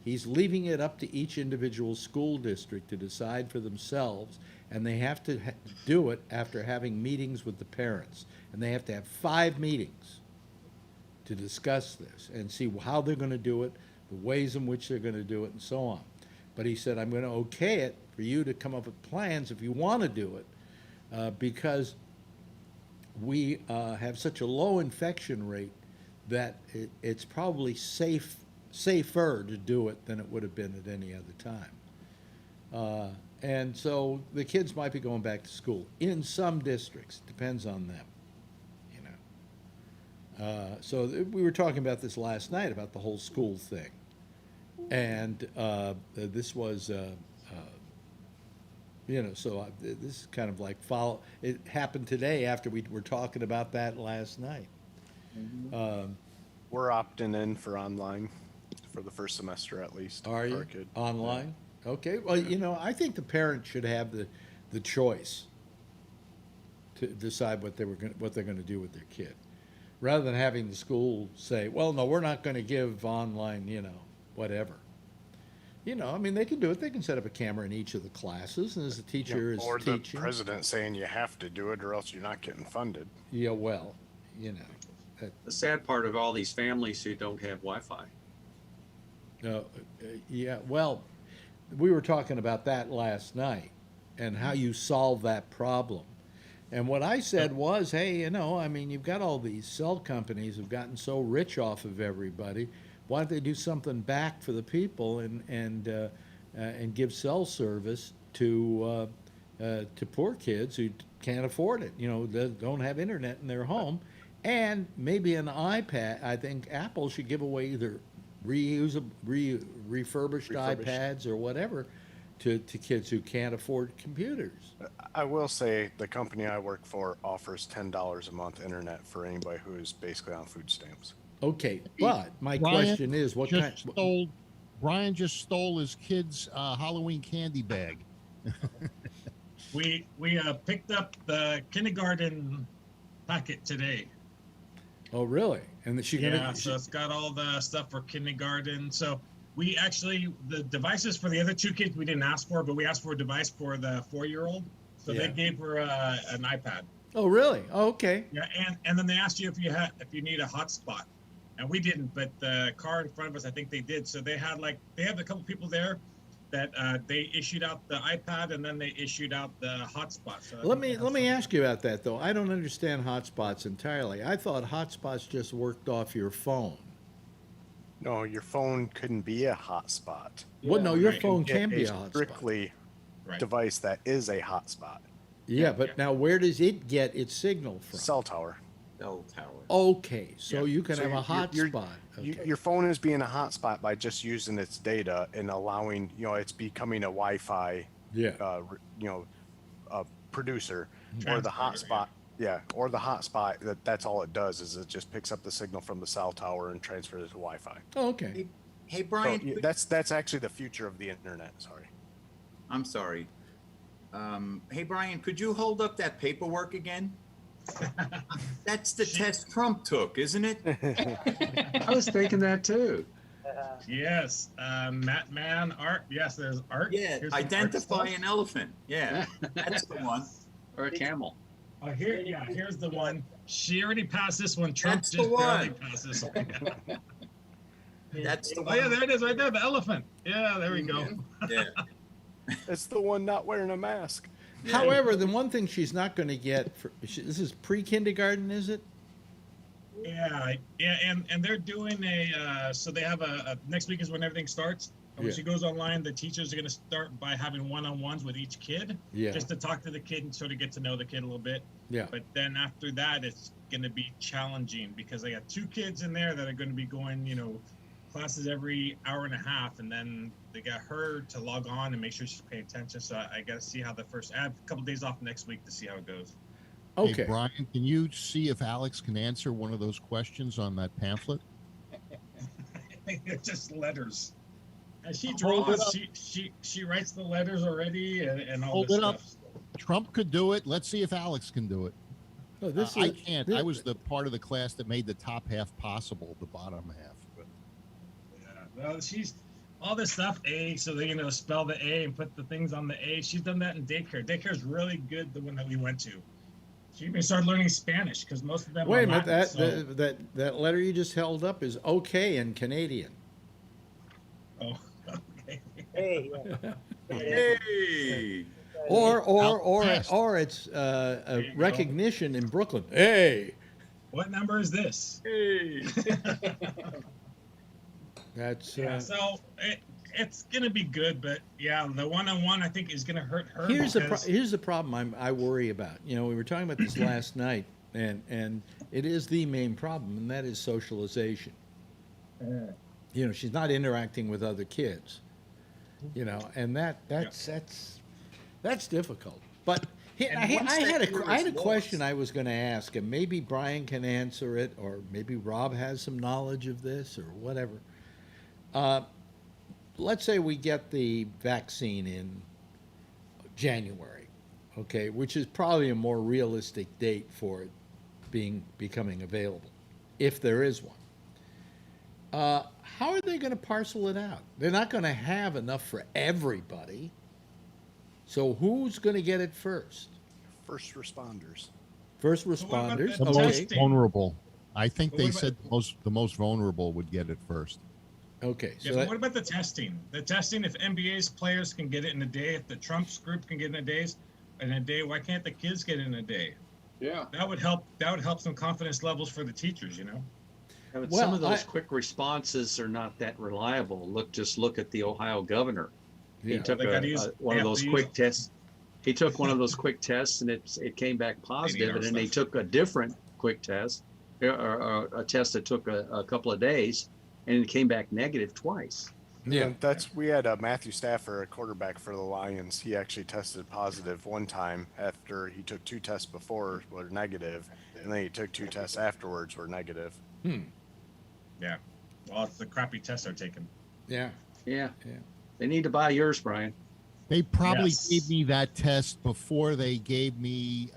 B: he's leaving it up to each individual school district to decide for themselves, and they have to do it after having meetings with the parents. And they have to have 5 meetings to discuss this and see how they're going to do it, the ways in which they're going to do it, and so on. But he said, I'm going to okay it for you to come up with plans if you want to do it, because we have such a low infection rate that it's probably safer to do it than it would have been at any other time. And so the kids might be going back to school in some districts. Depends on them, you know. So we were talking about this last night about the whole school thing, and this was, you know. So this is kind of like it happened today after we were talking about that last night.
D: We're opting in for online for the first semester at least.
B: Are you online? Yeah. Okay. Well, you know, I think the parent should have the choice to decide what they're going to do with their kid, rather than having the school say, "Well, no, we're not going to give online," you know, whatever. You know, I mean, they can do it. They can set up a camera in each of the classes, and as the teacher is teaching. Or
D: the president saying you have to do it, or else you're not getting funded.
B: Yeah. Well, you know.
J: The sad part of all these families who don't have Wi-Fi.
B: Yeah, well, we were talking about that last night and how you solve that problem. And what I said was, hey, you know, I mean, you've got all these cell companies who've gotten so rich off of everybody. Why don't they do something back for the people and give cell service to poor kids who can't afford it, you know, that don't have internet in their home. And maybe an iPad. I think Apple should give away either refurbished iPads or whatever to kids who can't afford computers.
D: I will say the company I work for offers $10 a month internet for anybody who is basically on food stamps.
B: Okay, but my question is, what kind?
G: Brian just stole his kid's Halloween candy bag.
E: We picked up the kindergarten packet today.
B: Oh, really? And she gonna?
E: Yeah, so it's got all the stuff for kindergarten. So we actually, the devices for the other 2 kids we didn't ask for, but we asked for a device for the 4-year-old. So they gave her an iPad.
B: Oh, really? Oh, okay.
E: Yeah, and then they asked you if you need a hotspot, and we didn't, but the car in front of us, I think they did. So they had a couple people there that they issued out the iPad, and then they issued out the hotspot. So
B: let me ask you about that though. I don't understand hotspots entirely. I thought hotspots just worked off your phone.
D: No, your phone couldn't be a hotspot.
B: Well, no, your phone can be a hotspot.
D: Strictly device that is a hotspot.
B: Yeah, but now where does it get its signal from?
D: Cell tower.
I: Cell tower.
B: Okay, so you can have a hotspot.
D: Your phone is being a hotspot by just using its data and allowing, you know, it's becoming a Wi-Fi, producer, or the hotspot. Yeah, or the hotspot. That's all it does is it just picks up the signal from the cell tower and transfers it to Wi-Fi.
B: Oh, okay.
I: Hey, Brian.
D: So, that's actually the future of the internet. Sorry.
I: I'm sorry. Hey, Brian, could you hold up that paperwork again? That's the test Trump took, isn't it?
J: I was thinking that too.
E: Yes, man, art. Yes, there's art.
I: Yeah, identify an elephant. Yeah, that's the one.
J: Or a camel.
E: Oh, here's the one. She already passed this one. Trump
I: That's
E: just barely passed this one.
I: That's the one.
E: Oh yeah, there it is, right there, the elephant. Yeah, there we go.
I: Yeah.
D: It's the one not wearing a mask.
B: Yeah. However, the one thing she's not going to get, this is pre-kindergarten, is it?
E: Yeah, and they're doing so they have a next week is when everything starts. And when she goes online, the teachers are going to start by having one-on-ones with each kid, just to talk to the kid and sort of get to know the kid a little bit.
B: Yeah.
E: But then after that, it's going to be challenging because they got 2 kids in there that are going to be going, you know, classes every hour and a half, and then they got her to log on and make sure she's paying attention. So I got to see how I have a couple days off next week to see how it goes.
B: Okay.
G: Hey, Brian, can you see if Alex can answer one of those questions on that pamphlet?
E: They're just letters. And she
G: Hold it
E: draws.
G: up.
E: She writes the letters already and all
G: Hold
E: this
G: it up.
E: stuff.
G: Trump could do it. Let's see if Alex can do it.
B: Oh, this
G: I
B: is,
G: can't. I was the part of the class that made the top half possible, the bottom half. But
E: Yeah. Well, she's all this stuff A, so they spell the A and put the things on the A. She's done that in daycare. Daycare is really good. The one that we went to. She even started learning Spanish because most of them.
B: wait
E: are
B: a minute.
E: Latin, so-
B: That letter you just held up is okay in Canadian.
E: Oh, okay.
H: Hey,
I: Hey.
B: Or it's a
E: you go.
B: recognition in Brooklyn. Hey,
E: What number is this?
I: Hey.
B: that's
E: Yeah, so it's gonna be good, but yeah, the one-on-one I think is gonna hurt her.
B: here's
E: because-
B: the problem I worry about. We were talking about this last night, and it is the main problem, and that is socialization. She's not interacting with other kids. And that's difficult. But
I: And once
B: I
I: that
B: had
I: fear
B: I had a
I: is
B: question
I: lost-
B: I was going to ask, and maybe Brian can answer it, or maybe Rob has some knowledge of this, or whatever. Let's say we get the vaccine in January, okay, which is probably a more realistic date for it becoming available, if there is one. How are they going to parcel it out? They're not going to have enough for everybody. So who's going to get it first?
D: First responders.
B: First
E: what about
B: responders.
E: the
G: the
B: Okay.
G: most
E: testing?
G: vulnerable. I think
E: But
G: they
E: what about-
G: said the most vulnerable would get it first.
B: Okay.
E: Yeah,
B: So
E: but what about the testing? The testing, if NBA's players can get it in a day, if the Trump's group can get it in a day, why can't the kids get it in a day?
J: Yeah.
E: That would help. That would help some confidence levels for the teachers.
J: Yeah, but
B: Well,
J: some of those
B: I-
J: quick responses are not that reliable. Just look at the Ohio governor. He
B: Yeah.
J: took
E: They gotta use-
J: one
E: they
J: of
E: have
J: those
E: to
J: quick
E: use-
J: tests. He took one of those quick tests and it came back positive,
E: our
J: and then they
E: stuff.
J: took a different quick test, or a test that took a couple of days, and it came back negative twice.
B: Yeah.
D: We had Matthew Stafford, a quarterback for the Lions. He actually tested positive one time after he took 2 tests before were negative, and then he took 2 tests afterwards were negative.
E: Yeah. Well, it's the crappy tests they're taking.
B: Yeah.
J: Yeah.
B: Yeah.
J: They need to buy yours, Brian.
G: They probably
E: Yes.
G: gave me that test before they gave me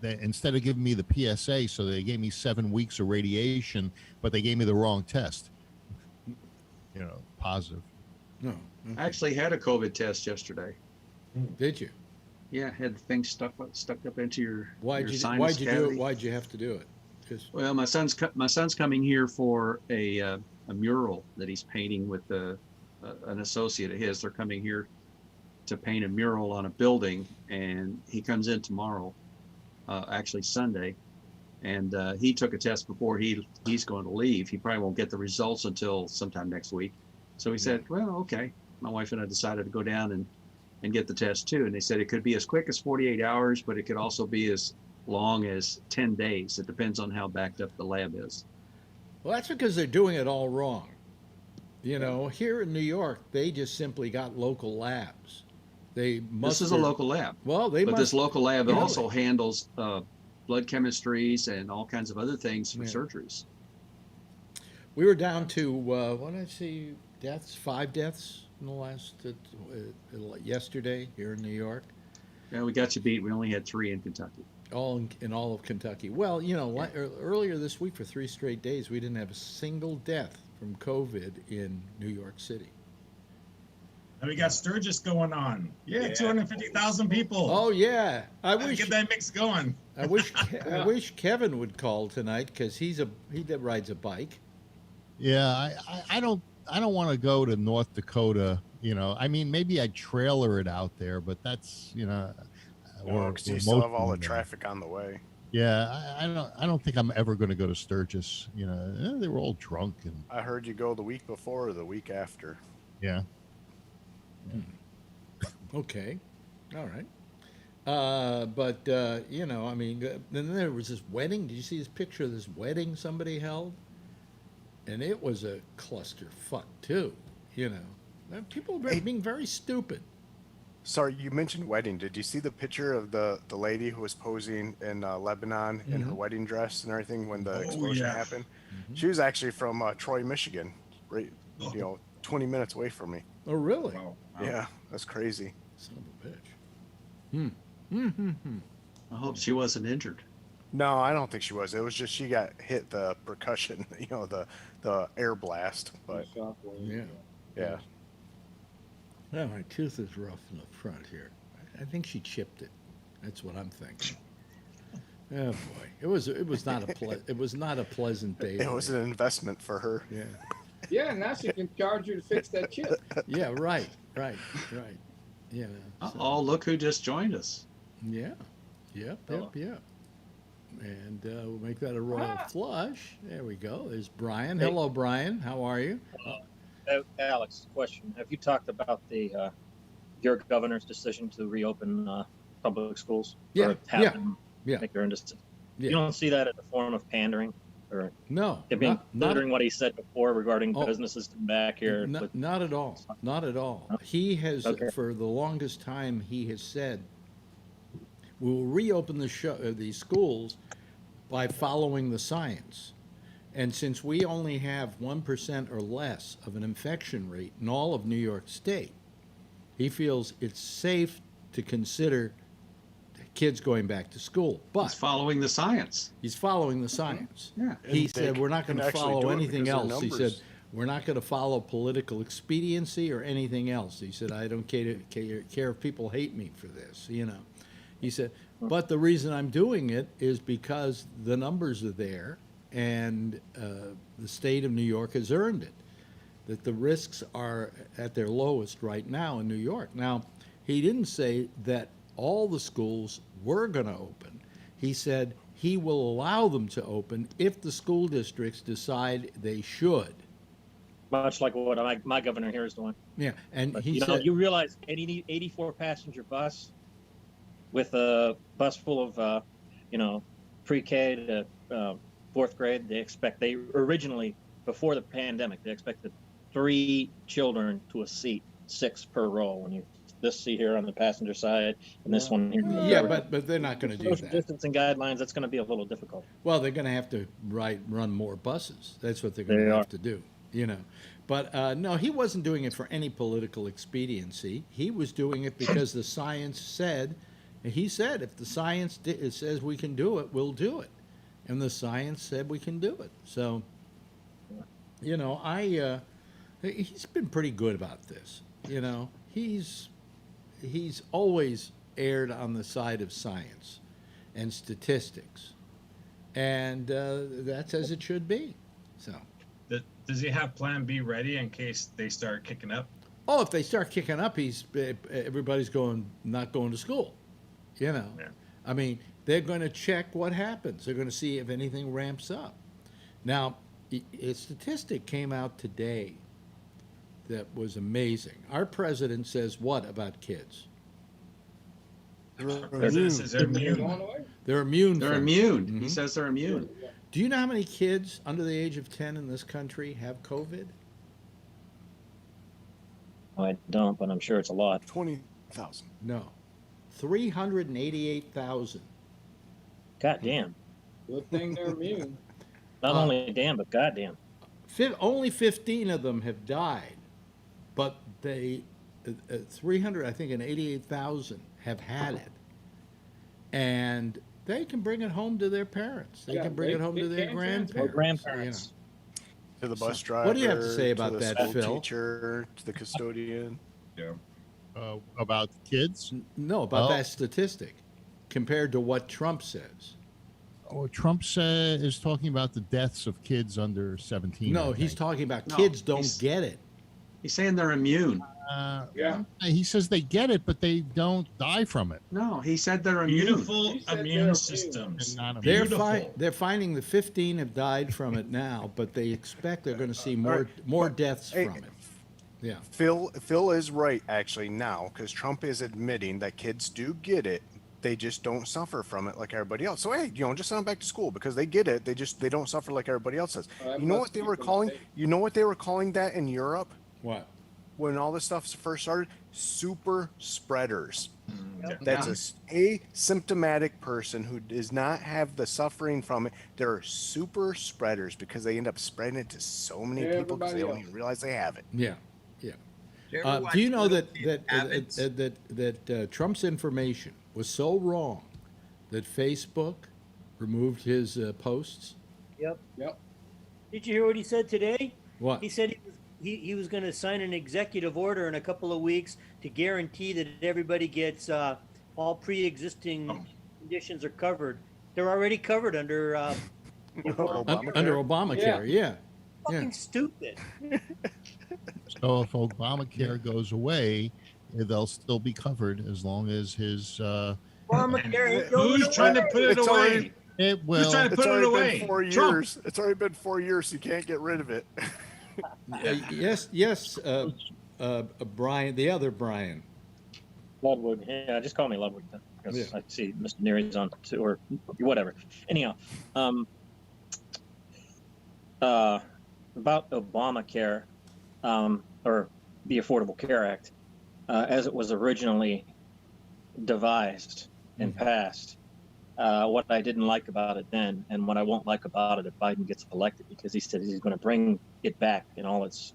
G: instead of giving me the PSA, so they gave me 7 weeks of radiation, but they gave me the wrong test. Positive.
B: No.
J: I actually had a COVID test yesterday.
B: Did you?
J: Yeah, had the thing stuck up into your
B: Why'd
J: your
B: you
J: sinus
B: do it?
J: cavity.
B: Why'd you have to do it? 'Cause-
J: Well, my son's coming here for a mural that he's painting with an associate of his. They're coming here to paint a mural on a building, and he comes in tomorrow, actually Sunday, and he took a test before he's going to leave. He probably won't get the results until sometime next week. So he said, "Well, okay." My wife and I decided to go down and get the test too, and they said it could be as quick as 48 hours, but it could also be as long as 10 days. It depends on how backed up the lab is.
B: Well, that's because they're doing it all wrong. Here in New York, they just simply got local labs. They must.
J: This is a local lab.
B: Well, they
J: But
B: must.
J: this local lab
B: Really?
J: also handles blood chemistries and all kinds of other things for
B: Yeah.
J: surgeries.
B: We were down to what did I see? Deaths, 5 deaths in the last yesterday here in New York.
J: Yeah, we got you beat. We only had 3 in Kentucky.
B: All in all of Kentucky. Well, earlier this week for 3 straight days, we didn't have a single death from COVID in New York City.
E: And we got Sturgis going on. Yeah, 250,000 people.
B: Oh yeah, I
E: Gotta
B: wish
E: get that mix going.
B: I wish Kevin would call tonight because he rides a bike.
G: Yeah, I don't want to go to North Dakota. I mean, maybe I'd trailer it out there, but that's
D: Or you still have all the traffic on the way.
G: Yeah, I don't think I'm ever going to go to Sturgis. They were all drunk and
D: I heard you go the week before or the week after.
G: yeah.
B: Okay, all right. But I mean, then there was this wedding. Did you see this picture of this wedding somebody held? And it was a clusterfuck too. People are being very stupid.
D: Sorry, you mentioned wedding. Did you see the picture of the lady who was posing in Lebanon in her wedding dress and everything when the explosion happened? She was actually from Troy, Michigan, right? 20 minutes away from me.
B: Oh, really?
E: Wow.
D: Yeah, that's crazy.
B: Son of a bitch.
J: I hope she wasn't injured.
D: No, I don't think she was. It was just she got hit the percussion, the air blast. But
B: Yeah.
D: yeah.
B: Yeah, my tooth is rough in the front here. I think she chipped it. That's what I'm thinking. Oh boy, it was not a pleasant day.
D: It was an investment for her.
B: Yeah.
F: Yeah, now she can charge you to fix that chip.
B: Yeah. Right. Yeah.
J: Oh, look who just joined us.
B: Yeah. Yep. And we'll make that a royal flush. There we go. There's Brian. Hello, Brian. How are you?
K: Alex, question: have you talked about your governor's decision to reopen public schools?
B: Yeah,
K: Or have them
B: yeah.
K: make their own decision?
B: Yeah.
K: You don't see that as a form of pandering, or
B: No.
K: considering what he said before regarding businesses coming back here?
B: Not at all. Not at all. He has, for the longest time, he has said, we will reopen the schools by following the science. And since we only have 1% or less of an infection rate in all of New York State, he feels it's safe to consider kids going back to school. But
J: He's following the science.
B: he's following the science.
J: Yeah.
B: He said, we're not going to follow anything else. He said,
D: numbers.
B: we're not going to follow political expediency or anything else. He said, I don't care if people hate me for this, He said, but the reason I'm doing it is because the numbers are there and the state of New York has earned it, that the risks are at their lowest right now in New York. Now, he didn't say that all the schools were going to open. He said he will allow them to open if the school districts decide they should.
K: Much like what my governor here is doing.
B: Yeah, and
K: But,
B: he said,
K: you realize 84 passenger bus with a bus full of pre-K to fourth grade. They originally, before the pandemic, they expected 3 children to a seat, 6 per row. When you this seat here on the passenger side and this one here.
B: yeah, but they're not going to do
K: Social
B: that.
K: distancing guidelines, that's going to be a little difficult.
B: Well, they're going to have to run more buses. That's what they're going to have to do, But no, he wasn't doing it for any political expediency. He was doing it because the science said, he said, if the science says we can do it, we'll do it. And the science said we can do it. So, he's been pretty good about this. He's always erred on the side of science and statistics. And that's as it should be. So.
E: Does he have Plan B ready in case they start kicking up?
B: Oh, if they start kicking up, everybody's not going to school.
E: Yeah.
B: I mean, they're going to check what happens. They're going to see if anything ramps up. Now, a statistic came out today that was amazing. Our president says what about kids?
E: Our president says they're immune.
B: They're immune.
J: They're immune. Mm-hmm. He says they're immune.
B: Do you know how many kids under the age of 10 in this country have COVID?
K: I don't, but I'm sure it's a lot.
D: 20,000.
B: No. 388,000.
K: God damn.
F: Good thing they're immune.
K: Not only damn, but goddamn.
B: Only 15 of them have died, but 388,000 have had it. And they can bring it home to their parents. They can bring it home to their grandparents.
D: To the bus driver.
B: What do you have to say about
D: to the
B: that,
D: school
B: Phil?
D: Teacher, to the custodian.
E: Yeah.
G: About kids?
B: No, about that statistic compared to what Trump says.
G: Oh, Trump is talking about the deaths of kids under 17.
B: No, he's talking about kids don't get it.
J: He's saying they're immune.
F: Yeah.
G: He says they get it, but they don't die from it.
J: No, he said they're immune.
E: Beautiful immune systems.
B: They're finding the 15 have died from it now, but they expect they're going to see more deaths from it. Yeah.
D: Phil is right actually now because Trump is admitting that kids do get it. They just don't suffer from it like everybody else. So hey, just send them back to school because they get it. They don't suffer like everybody else does. You know what they were calling? You know what they were calling that in Europe?
B: What?
D: when all this stuff first started, super spreaders.
H: Yep.
D: That's a asymptomatic person who does not have the suffering from it. They're super spreaders because they end up spreading it to so many people because they don't even realize they have it.
B: Yeah, yeah.
I: You ever watch
B: Do you know
I: Little
B: that
I: Kid Habits?
B: that Trump's information was so wrong that Facebook removed his posts?
H: Yep.
F: Yep.
H: Did you hear what he said today?
B: What?
H: He said he was going to sign an executive order in a couple of weeks to guarantee that everybody gets all pre-existing conditions are covered. They're already covered under
B: Under Obamacare, yeah.
H: Fucking stupid.
G: So if Obamacare goes away, they'll still be covered as long as his.
H: Obamacare.
E: Who's trying to put it
D: It's
E: away?
D: already-
G: It will.
E: Who's trying to
D: It's
E: put it
D: already
E: away?
D: been 4
E: Trump.
D: years. It's already been 4 years. So you can't get rid of it.
B: Yes, Brian, the other Brian.
K: Ludwig. Yeah, just call me Ludwig then, because
B: Yeah.
K: I see Mr. Neary's on too, or whatever. Anyhow, about Obamacare, or the Affordable Care Act, as it was originally devised and passed. What I didn't like about it then, and what I won't like about it if Biden gets elected, because he said he's going to bring it back in all its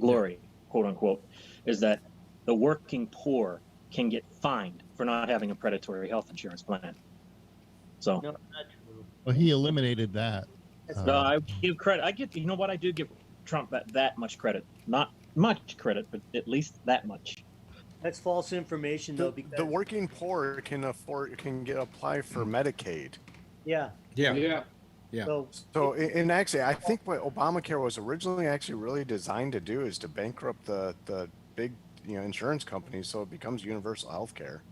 K: glory, quote unquote, is that the working poor can get fined for not having a predatory health insurance plan. So,
H: No, not true.
G: Well, he eliminated that.
K: no, I give credit. I get, you know what, I do give Trump that much credit. Not much credit, but at least that much.
H: That's false information, though, because
D: The working poor can apply for Medicaid.
H: yeah.
B: Yeah,
F: Yeah.
B: yeah.
D: So, and actually, I think what Obamacare was originally actually really designed to do is to bankrupt the big, insurance companies, so it becomes universal health care.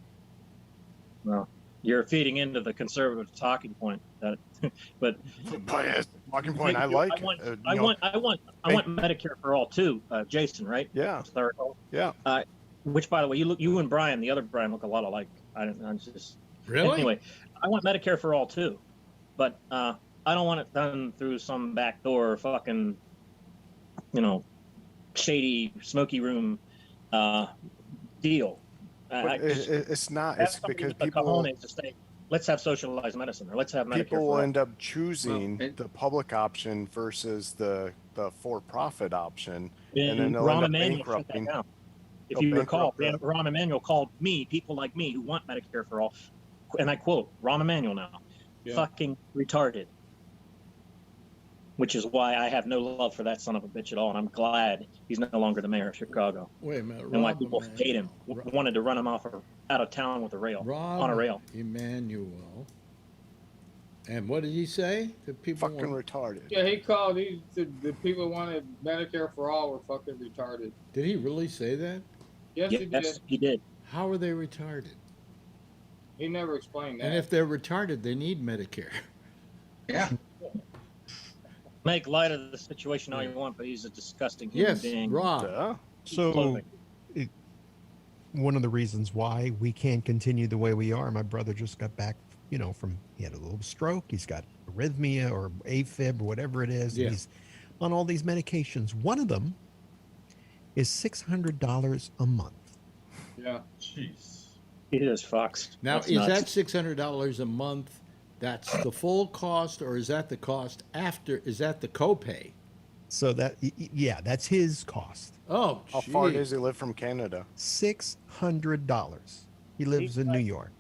K: Well, you're feeding into the conservative talking point. That, but
D: Talking point, I like.
K: I want Medicare for all too, Jason. Right?
D: Yeah. Yeah.
K: Which, by the way, you and Brian, the other Brian, look a lot alike. I'm just
B: Really?
K: Anyway, I want Medicare for all too, but I don't want it done through some backdoor fucking, shady smoky room deal.
D: It's not. It's because people.
K: Let's have socialized medicine, or let's have Medicare.
D: People
K: for
D: will
K: all.
D: end up choosing the public option versus the for-profit option, and then they'll
K: Rahm
D: end up
K: Emanuel shut that
D: bankrupting.
K: down. If you recall,
D: bankrupt
K: Rahm Emanuel called me, people like me who want Medicare for all, and I quote Rahm Emanuel now, fucking retarded. Which is why I have no love for that son of a bitch at all, and I'm glad he's no longer the mayor of Chicago.
B: Wait a minute.
K: And why people hate him, wanted to run him off out of town with a rail, on a rail.
B: Emmanuel. And what did he say? The people
D: Fucking retarded.
F: Yeah, he called. The people wanted Medicare for all were fucking retarded.
B: Did he really say that?
F: Yes, he did.
K: He did.
B: How are they retarded?
F: He never explained that.
B: And if they're retarded, they need Medicare.
I: Yeah.
K: Make light of the situation all you want, but he's a disgusting human being.
B: Rob.
L: So, one of the reasons why we can't continue the way we are, my brother just got back, he had a little stroke. He's got arrhythmia or AFib or whatever it is.
B: Yeah.
L: He's on all these medications. One of them is $600 a month.
F: Yeah.
E: Jeez.
K: It is Fox.
B: Now,
K: That's
B: is
K: nuts.
B: that $600 a month? That's the full cost, or is that the cost after? Is that the copay?
L: So that's his cost.
B: Oh,
D: How far does he live from Canada?
L: $600. He lives in New York.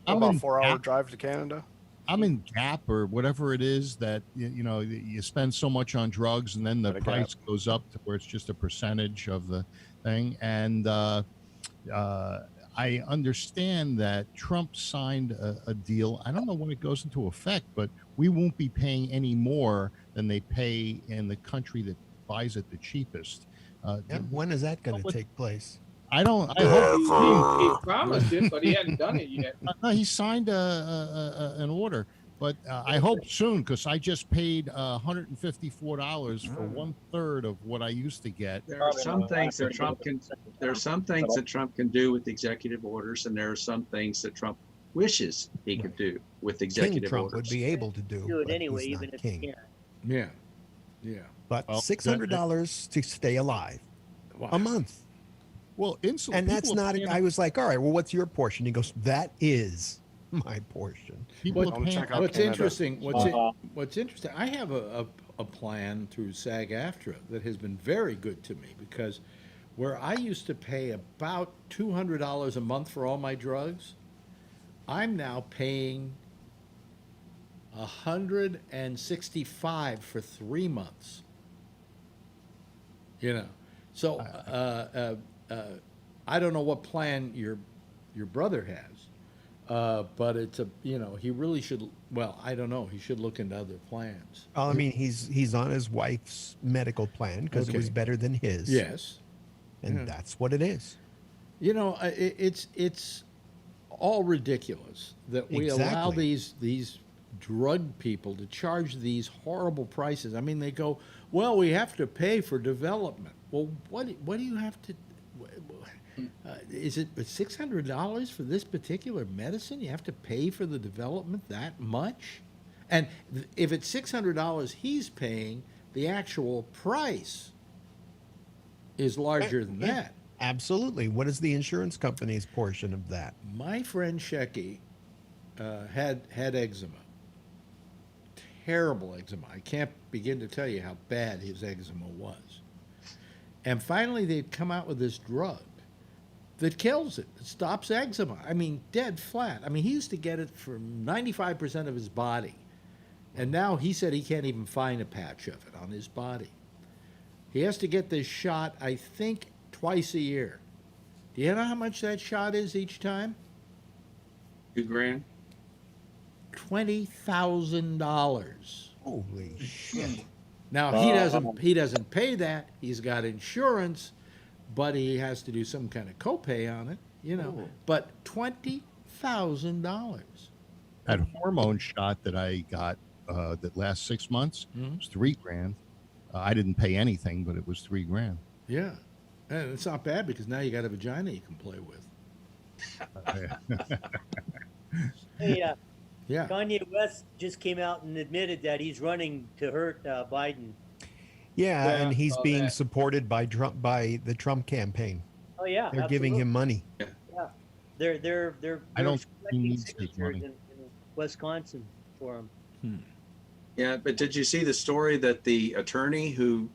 D: About 4-hour drive to Canada.
G: I'm in Gap or whatever it is that you spend so much on drugs, and then the price goes up to where it's just a percentage of the thing. And I understand that Trump signed a deal. I don't know when it goes into effect, but we won't be paying any more than they pay in the country that buys it the cheapest.
L: When is that going to take place?
G: I don't. I hope
F: he promised it, but he hadn't done it yet.
G: No, he signed an order, but I hope soon, because I just paid $154 for 1/3 of what I used to get.
J: There are some things that Trump can. There are some things that Trump can do with executive orders, and there are some things that Trump wishes he could do with executive
L: King Trump
J: orders.
L: would be able to do
H: it
L: but
H: anyway,
L: he's
H: even
L: not
H: if
L: king.
H: he can't.
B: Yeah. Yeah.
L: But $600 to stay alive. a month.
G: Well, insulin.
L: And that's
G: people are
L: not.
G: paying-
L: I was like, all right, well, what's your portion? He goes, that is my portion.
G: People are
D: Don't
G: paying-
D: check out
B: What's
D: Canada.
B: interesting? What's interesting? I have a plan through SAG-AFTRA that has been very good to me, because where I used to pay about $200 a month for all my drugs, I'm now paying $165 for 3 months. You know, so I don't know what plan your brother has, but it's he really should. Well, I don't know. He should look into other plans.
L: I mean, he's on his wife's medical plan because it was
B: Okay.
L: better than his.
B: Yes,
L: and
B: Yeah.
L: that's what it is.
B: you know, it's all ridiculous that we allow
L: Exactly.
B: these drug people to charge these horrible prices. I mean, they go, well, we have to pay for development. Well, what do you have to? Is it $600 for this particular medicine? You have to pay for the development that much? And if it's $600 he's paying, the actual price is larger than
L: Yeah.
B: that.
L: Absolutely. What is the insurance company's portion of that?
B: My friend Shecky had eczema. Terrible eczema. I can't begin to tell you how bad his eczema was. And finally, they'd come out with this drug that kills it, that stops eczema. I mean, dead flat. I mean, he used to get it for 95% of his body. And now he said he can't even find a patch of it on his body. He has to get this shot, I think, twice a year. Do you know how much that shot is each time?
J: $2,000.
B: $20,000.
L: Holy shit.
B: Now he doesn't pay that. He's got insurance, but he has to do some kind of copay on it, you know. But $20,000.
G: That hormone shot that I got that last 6 months was $3,000. I didn't pay anything, but it was $3,000.
B: Yeah. And it's not bad because now you got a vagina you can play with.
H: Hey,
B: Yeah.
H: Kanye West just came out and admitted that he's running to hurt Biden.
L: Yeah,
F: Yeah,
L: and he's
F: saw
L: being
F: that.
L: supported by the Trump campaign.
H: Oh yeah,
L: They're giving him money.
H: Yeah, they're
G: I don't
H: collecting
G: need to take
H: signatures
G: money.
H: in Wisconsin for him.
J: Yeah, but did you see the story that the attorney who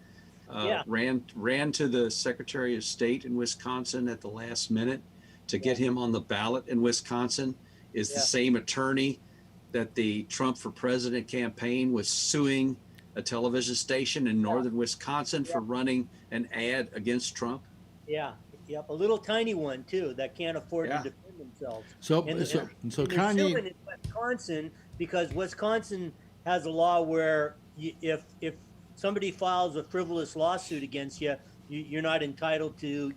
H: Yeah.
J: ran to the Secretary of State in Wisconsin at the last minute to get him on the ballot in Wisconsin is the
H: Yeah.
J: same attorney that the Trump for President campaign was suing a television station in northern Wisconsin for running an ad against Trump?
H: Yeah, yep, a little tiny one too that can't afford
J: Yeah.
H: to defend themselves.
B: So
H: And
B: they're
H: they're
B: Kanye.
H: suing in Wisconsin because Wisconsin has a law where if somebody files a frivolous lawsuit against you, you're not entitled to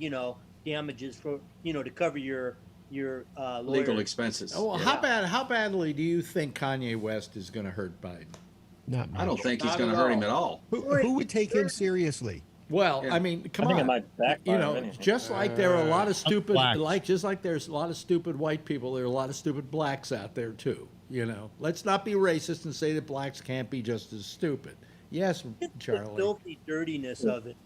H: damages for to cover your lawyer.
J: Legal expenses.
B: Oh, well,
J: Yeah.
B: how badly do you think Kanye West is going to hurt Biden?
L: Not
J: I don't
L: much.
J: think he's
F: Not
J: going to
F: at
J: hurt him
F: all.
J: at all.
L: Who would take him seriously?
B: Well,
J: Yeah.
B: I mean, come
K: I think
B: on.
K: it might backfire. anything.
B: Just like there are a lot of stupid,
G: blacks.
B: just like there's a lot of stupid white people, there are a lot of stupid blacks out there too. Let's not be racist and say that blacks can't be just as stupid. Yes,
H: The
B: Charlie.
H: filthy dirtiness of it.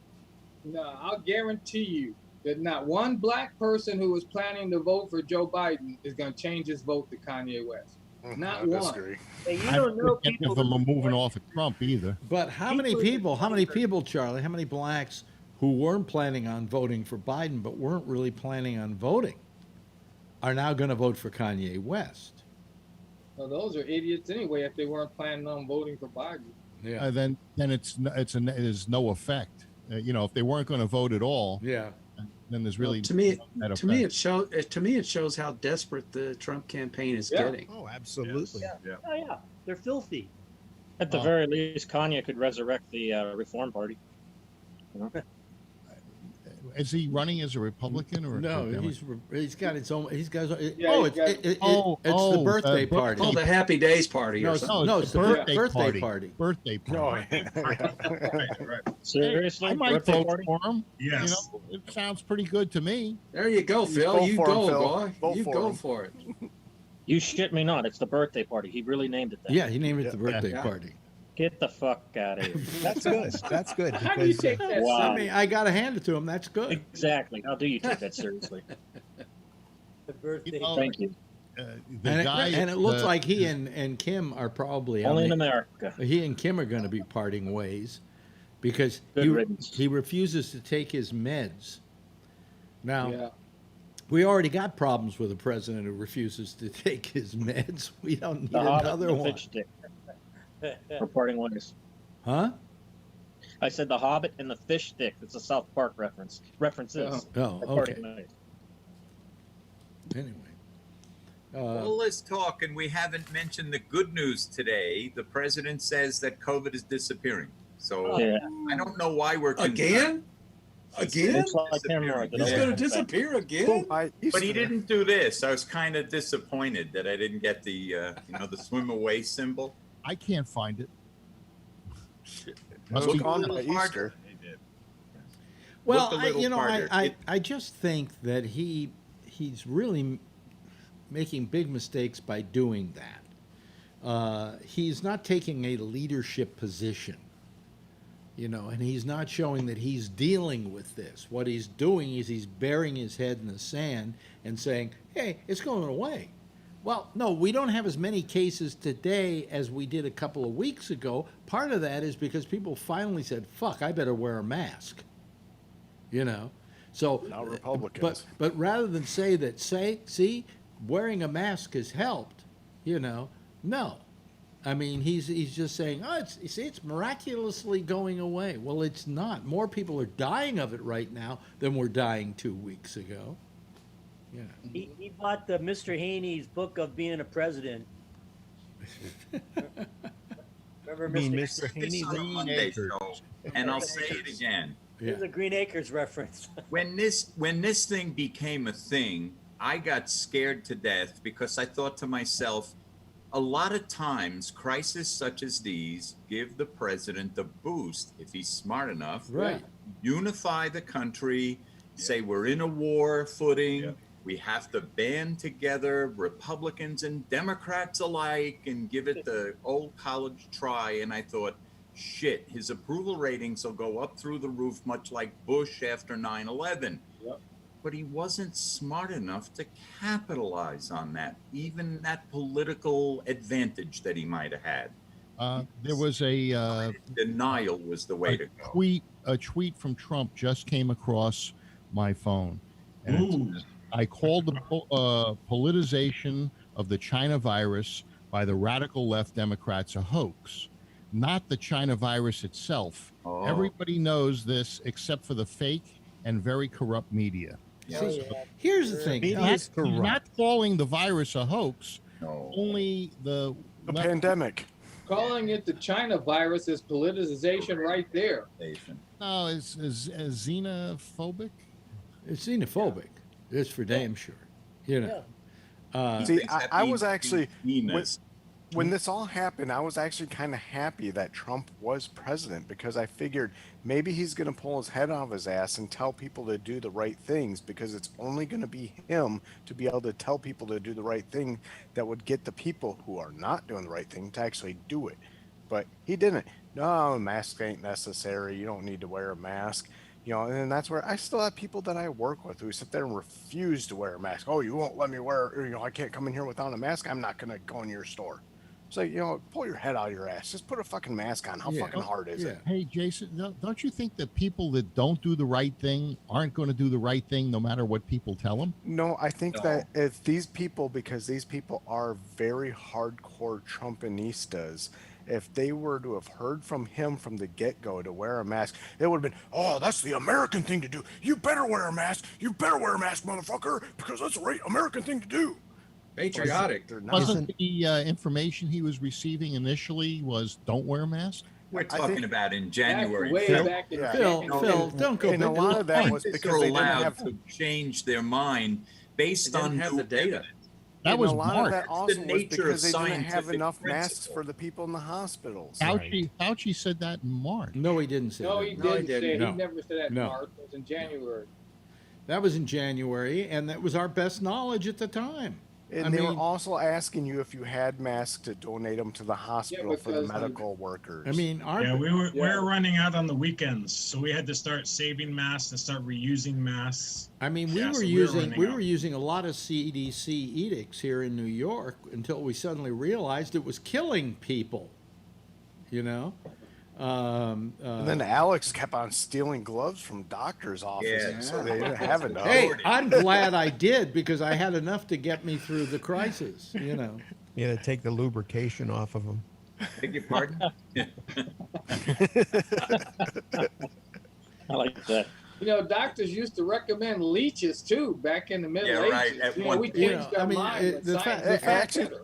F: No, I'll guarantee you that not one black person who was planning to vote for Joe Biden is going to change his vote to Kanye West. Not
D: I
F: one.
D: disagree.
H: Hey, you
G: I
H: don't know
G: don't
H: people.
G: of them are moving off of Trump either.
B: But how many people, Charlie, how many blacks who weren't planning on voting for Biden but weren't really planning on voting are now going to vote for Kanye West?
F: Well, those are idiots anyway if they weren't planning on voting for Biden.
B: Yeah.
G: Then there's no effect. If they weren't going to vote at all,
B: Yeah.
G: then there's really
J: to me,
G: that
J: to me,
G: effect.
J: it shows how desperate the Trump campaign is
F: Yeah.
J: getting.
L: Oh, absolutely.
D: Yeah.
H: Oh yeah, they're filthy.
K: At the very least, Kanye could resurrect the Reform Party.
G: Is he running as a Republican or
B: No,
G: a Democrat?
B: he's got his own. He's got.
F: Yeah,
B: Oh,
F: he's
B: it's
F: got-
B: the birthday party.
J: Oh, the Happy Days party
B: No,
J: or
B: it's,
J: something.
B: no, it's the birthday party.
G: Birthday party.
K: Seriously,
G: I might
K: birthday
G: vote
K: party?
G: for him.
E: Yes.
G: It sounds pretty good to me.
J: There you go, Phil.
D: Vote
J: You
D: for him,
J: go,
D: Phil.
J: boy.
D: Vote
J: You
D: for
J: go
D: him.
J: for it.
K: You shit me not. It's the birthday party. He really named it that.
B: Yeah, he named it the birthday
J: Yeah.
B: party.
K: Get the fuck out of here.
L: That's good. That's good.
F: How do you
L: because,
F: take that?
K: Wow.
B: I mean, I got to hand it to him. That's good.
K: Exactly. How do you take that seriously?
H: The birthday.
G: know,
K: Thank you.
G: The
B: And
G: guy,
B: it looks
G: uh,
B: like he and Kim are probably
K: Only in
B: on the-
K: America.
B: he and Kim are going to be parting ways because
K: Good riddance.
B: he refuses to take his meds. Now,
F: Yeah.
B: we already got problems with a president who refuses to take his meds. We don't need
K: The Hobbit
B: another
K: and the
B: one.
K: fish stick for parting ways.
B: Huh?
K: I said the Hobbit and the fish stick. It's a South Park reference. References.
B: Oh,
K: for
B: okay.
K: parting ways.
B: Anyway.
I: All this talk, and we haven't mentioned the good news today. The president says that COVID is disappearing. So
K: Yeah.
I: I don't know why we're
M: Again? Again?
K: Looks like
I: Disappearing.
K: hemorrhoid.
M: It's going to disappear again?
I: But he didn't do this. I was kind of disappointed that I didn't get the the swim away symbol.
G: I can't find it.
D: Must
I: Look
D: be
I: a
D: gone
I: little
D: by
I: harder.
D: Easter.
B: Well,
I: Look a little harder.
B: I just think that he's really making big mistakes by doing that. He's not taking a leadership position, and he's not showing that he's dealing with this. What he's doing is he's burying his head in the sand and saying, hey, it's going away. Well, no, we don't have as many cases today as we did a couple of weeks ago. Part of that is because people finally said, fuck, I better wear a mask. So
D: Not Republicans.
B: but rather than say that, see, wearing a mask has helped, no. I mean, he's just saying, oh, it's miraculously going away. Well, it's not. More people are dying of it right now than were dying 2 weeks ago. Yeah.
H: He bought the Mr. Haney's book of being a president. Remember
L: Mr.
I: This
L: Haney?
I: on a Monday show, and I'll say it again.
H: It was a Green Acres reference.
I: When this thing became a thing, I got scared to death because I thought to myself, a lot of times crises such as these give the president a boost if he's smart enough.
B: Right.
I: Unify the country, say we're in a war footing. We have to band together, Republicans and Democrats alike, and give it the old college try. And I thought, shit, his approval ratings will go up through the roof, much like Bush after 9/11.
F: Yep.
I: But he wasn't smart enough to capitalize on that, even that political advantage that he might have had.
G: There was a
I: Denial was the way to go.
G: a tweet from Trump just came across my phone, and it says, I called the politicization of the China virus by the radical left Democrats a hoax, not the China virus itself.
I: Oh.
G: Everybody knows this except for the fake and very corrupt media.
B: See, here's the thing.
G: He's not calling the virus a hoax,
I: No.
G: only the
D: pandemic.
F: Calling it the China virus is politicization right there.
G: No, is xenophobic?
B: It's xenophobic. It's for damn sure.
D: See, I was actually when this all happened, I was actually kind of happy that Trump was president because I figured maybe he's going to pull his head off his ass and tell people to do the right things, because it's only going to be him to be able to tell people to do the right thing that would get the people who are not doing the right thing to actually do it. But he didn't. No, masks ain't necessary. You don't need to wear a mask. And that's where I still have people that I work with who sit there and refuse to wear a mask. Oh, you won't let me wear, I can't come in here without a mask. I'm not going to go in your store. So, pull your head out of your ass. Just put a fucking mask on. How fucking hard is it?
G: Hey, Jason, don't you think that people that don't do the right thing aren't going to do the right thing no matter what people tell them?
D: No, I think that if these people, because these people are very hardcore Trumpinistas, if they were to have heard from him from the get-go to wear a mask, it would have been, oh, that's the American thing to do. You better wear a mask. You better wear a mask, motherfucker, because that's the right American thing to do.
M: Patriotic.
G: Wasn't the information he was receiving initially was don't wear a mask?
I: We're talking about in January.
F: Way back in
B: Phil, don't go.
D: And a lot of that was because they didn't
I: allowed
D: have
I: to change their mind based
M: They didn't
I: on
M: have
I: new
M: the data.
I: evidence.
G: That was
D: a lot of that
I: That's
D: also
I: the
D: was
I: nature
D: because
I: of
D: they didn't have
I: scientific
D: enough masks
I: principle.
D: for the people in the hospitals.
G: Fauci said that in March.
B: No, he didn't say
F: No,
B: that.
F: he didn't say it.
B: No.
F: He never said that in
B: No.
F: March. It was in January.
B: That was in January, and that was our best knowledge at the time.
D: And they were also asking you if you had masks to donate them to the hospital for the medical workers.
B: I mean,
E: we were running out on the weekends, so we had to start saving masks and start reusing masks.
B: I mean, we were using a lot of CDC edicts here in New York until we suddenly realized it was killing people. You know.
D: And then Alex kept on stealing gloves from doctors' offices, so they didn't have enough.
B: Hey, I'm glad I did because I had enough to get me through the crisis. You know.
L: You had to take the lubrication off of them.
I: Beg your pardon?
K: I like that.
F: You know, doctors used to recommend leeches too back in the Middle Ages. We changed our mind.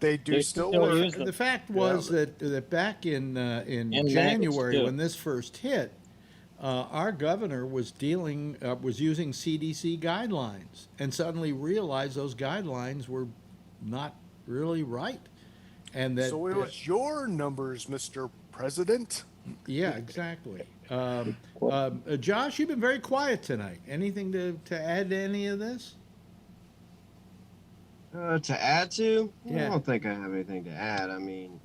D: They do still work.
B: The fact was that back in January when this first hit, our governor was using CDC guidelines and suddenly realized those guidelines were not really right, and that
D: so it was your numbers, Mr. President.
B: Yeah, exactly. Josh, you've been very quiet tonight. Anything to add to any of this?
N: To add to?
B: Yeah.
N: I don't think I have anything to add. I mean,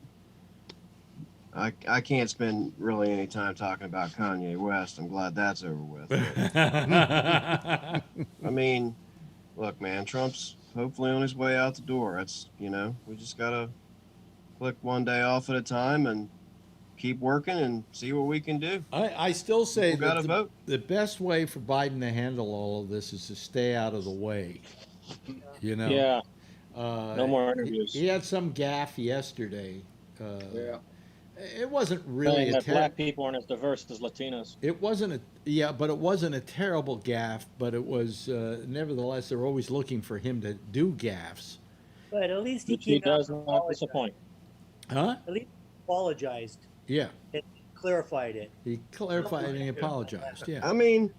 N: I can't spend really any time talking about Kanye West. I'm glad that's over with. I mean, look, man, Trump's hopefully on his way out the door. That's, we just got to click one day off at a time and keep working and see what we can do.
B: I still say
N: that
B: the best way for Biden to handle all of this is to stay out of the way. You know?
K: Yeah. No more interviews.
B: He had some gaffe yesterday. It wasn't really
K: saying that black people aren't as diverse as Latinos.
B: It wasn't but it wasn't a terrible gaffe, but it was nevertheless they're always looking for him to do gaffes.
H: But at least he
K: does not disappoint.
B: Huh?
H: At least he apologized.
B: Yeah.
H: It clarified it.
B: He clarified and he apologized. Yeah.
N: I mean,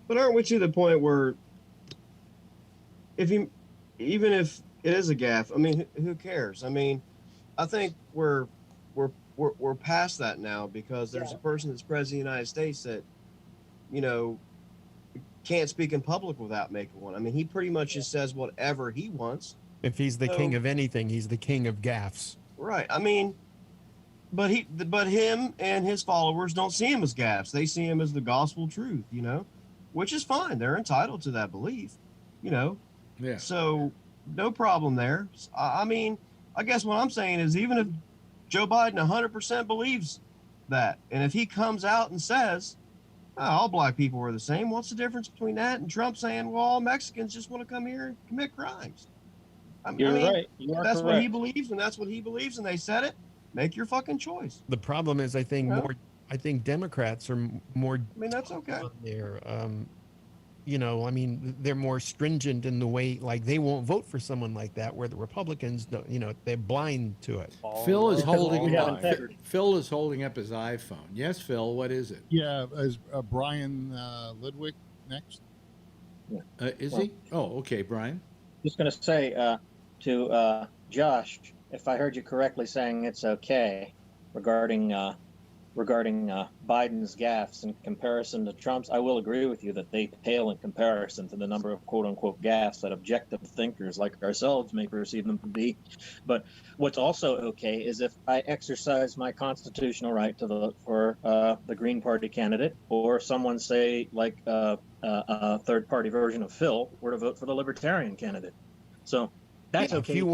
N: but aren't we to the point where even if it is a gaffe, I mean, who cares? I mean, I think we're past that now because there's a person that's president of the United States that, can't speak in public without making one. I mean, he pretty much just says whatever he wants.
L: If he's the king of anything, he's the king of gaffes.
N: Right. I mean, but him and his followers don't see him as gaffes. They see him as the gospel truth, which is fine. They're entitled to that belief, Yeah. So no problem there. I mean, I guess what I'm saying is even if Joe Biden 100% believes that, and if he comes out and says, all black people are the same, what's the difference between that and Trump saying, well, all Mexicans just want to come here and commit crimes?
K: You're right. You are
N: that's
K: correct.
N: what he believes, and that's what he believes, and they said it. Make your fucking choice.
L: The problem is, I think Democrats are more.
N: I mean, that's okay.
L: They're, I mean, they're more stringent in the way, like they won't vote for someone like that. Where the Republicans, don't, they're blind to it.
B: Phil is holding up. Phil is holding up his iPhone. Yes, Phil. What is it?
G: Yeah, is Brian Lidwick next?
B: Is he? Oh, okay, Brian.
K: Just going to say to Josh, if I heard you correctly saying it's okay regarding Biden's gaffes in comparison to Trump's, I will agree with you that they pale in comparison to the number of quote-unquote gaffes that objective thinkers like ourselves may perceive them to be. But what's also okay is if I exercise my constitutional right to vote for the Green Party candidate, or someone, say, like a third-party version of Phil, were to vote for the Libertarian candidate. So that's okay.
L: If you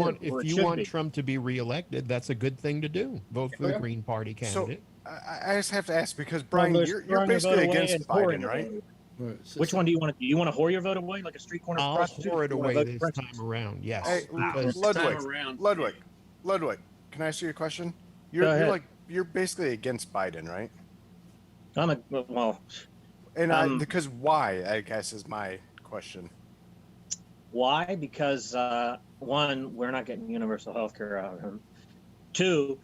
L: want Trump to be reelected, that's a good thing to do. Vote for the Green Party candidate.
D: So I just have to ask because Brian, you're basically against Biden, right?
K: Which one do you want to do? You want to whore your vote away like a street corner prostitute?
L: I'll whore it away this time around. Yes.
D: Hey, Ludwig, can I ask you a question? You're basically against Biden, right? Because why? I guess is my question.
K: Why? Because one, we're not getting universal health care out of him. Two,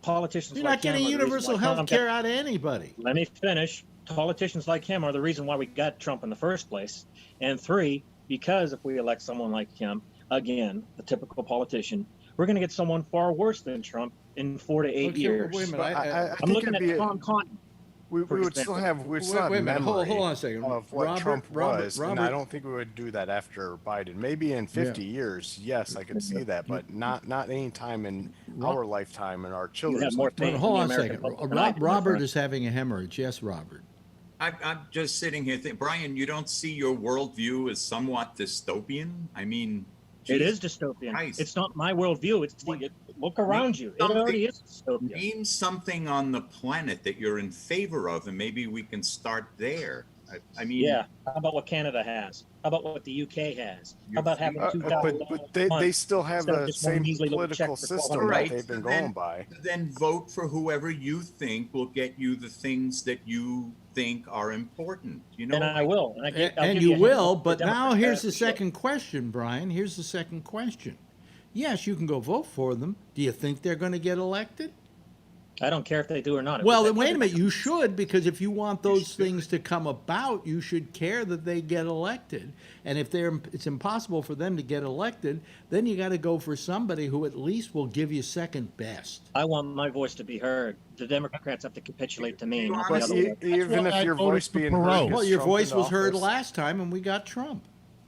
K: politicians
B: You're not getting universal health care out of anybody.
K: Let me finish. Politicians like him are the reason why we got Trump in the first place. And three, because if we elect someone like him, again, the typical politician, we're going to get someone far worse than Trump in 4 to 8 years.
B: Wait a minute.
K: I'm looking at Tom Cotton.
D: we would still have
B: Wait a minute. Hold on a second.
D: of what Trump was, and I
B: Robert-
D: don't think we would do that after Biden. Maybe in 50 years, yes, I could see that, but not any time in our lifetime and our children's lifetime.
B: Hold on a second. Robert is having a hemorrhage. Yes, Robert.
I: I'm just sitting here thinking, Brian, you don't see your worldview as somewhat dystopian? I mean,
K: it is dystopian.
I: Christ.
K: It's not my worldview. It's look around you. It already is dystopian.
I: Name something on the planet that you're in favor of, and maybe we can start there. I mean,
K: yeah. How about what Canada has? How about what the UK has? How about having $2,000?
D: But they still have the same political system that they've been going by.
I: Then vote for whoever you think will get you the things that you think are important. You know,
K: and I will.
B: And you will. But now here's the second question, Brian. Here's the second question. Yes, you can go vote for them. Do you think they're going to get elected?
K: I don't care if they do or not.
B: Well, then wait a minute. You should, because if you want those things to come about, you should care that they get elected. And if it's impossible for them to get elected, then you got to go for somebody who at least will give you second best.
K: I want my voice to be heard. The Democrats have to capitulate to me.
D: But even if your voice being heard,
B: well, your voice was heard last time, and we got Trump.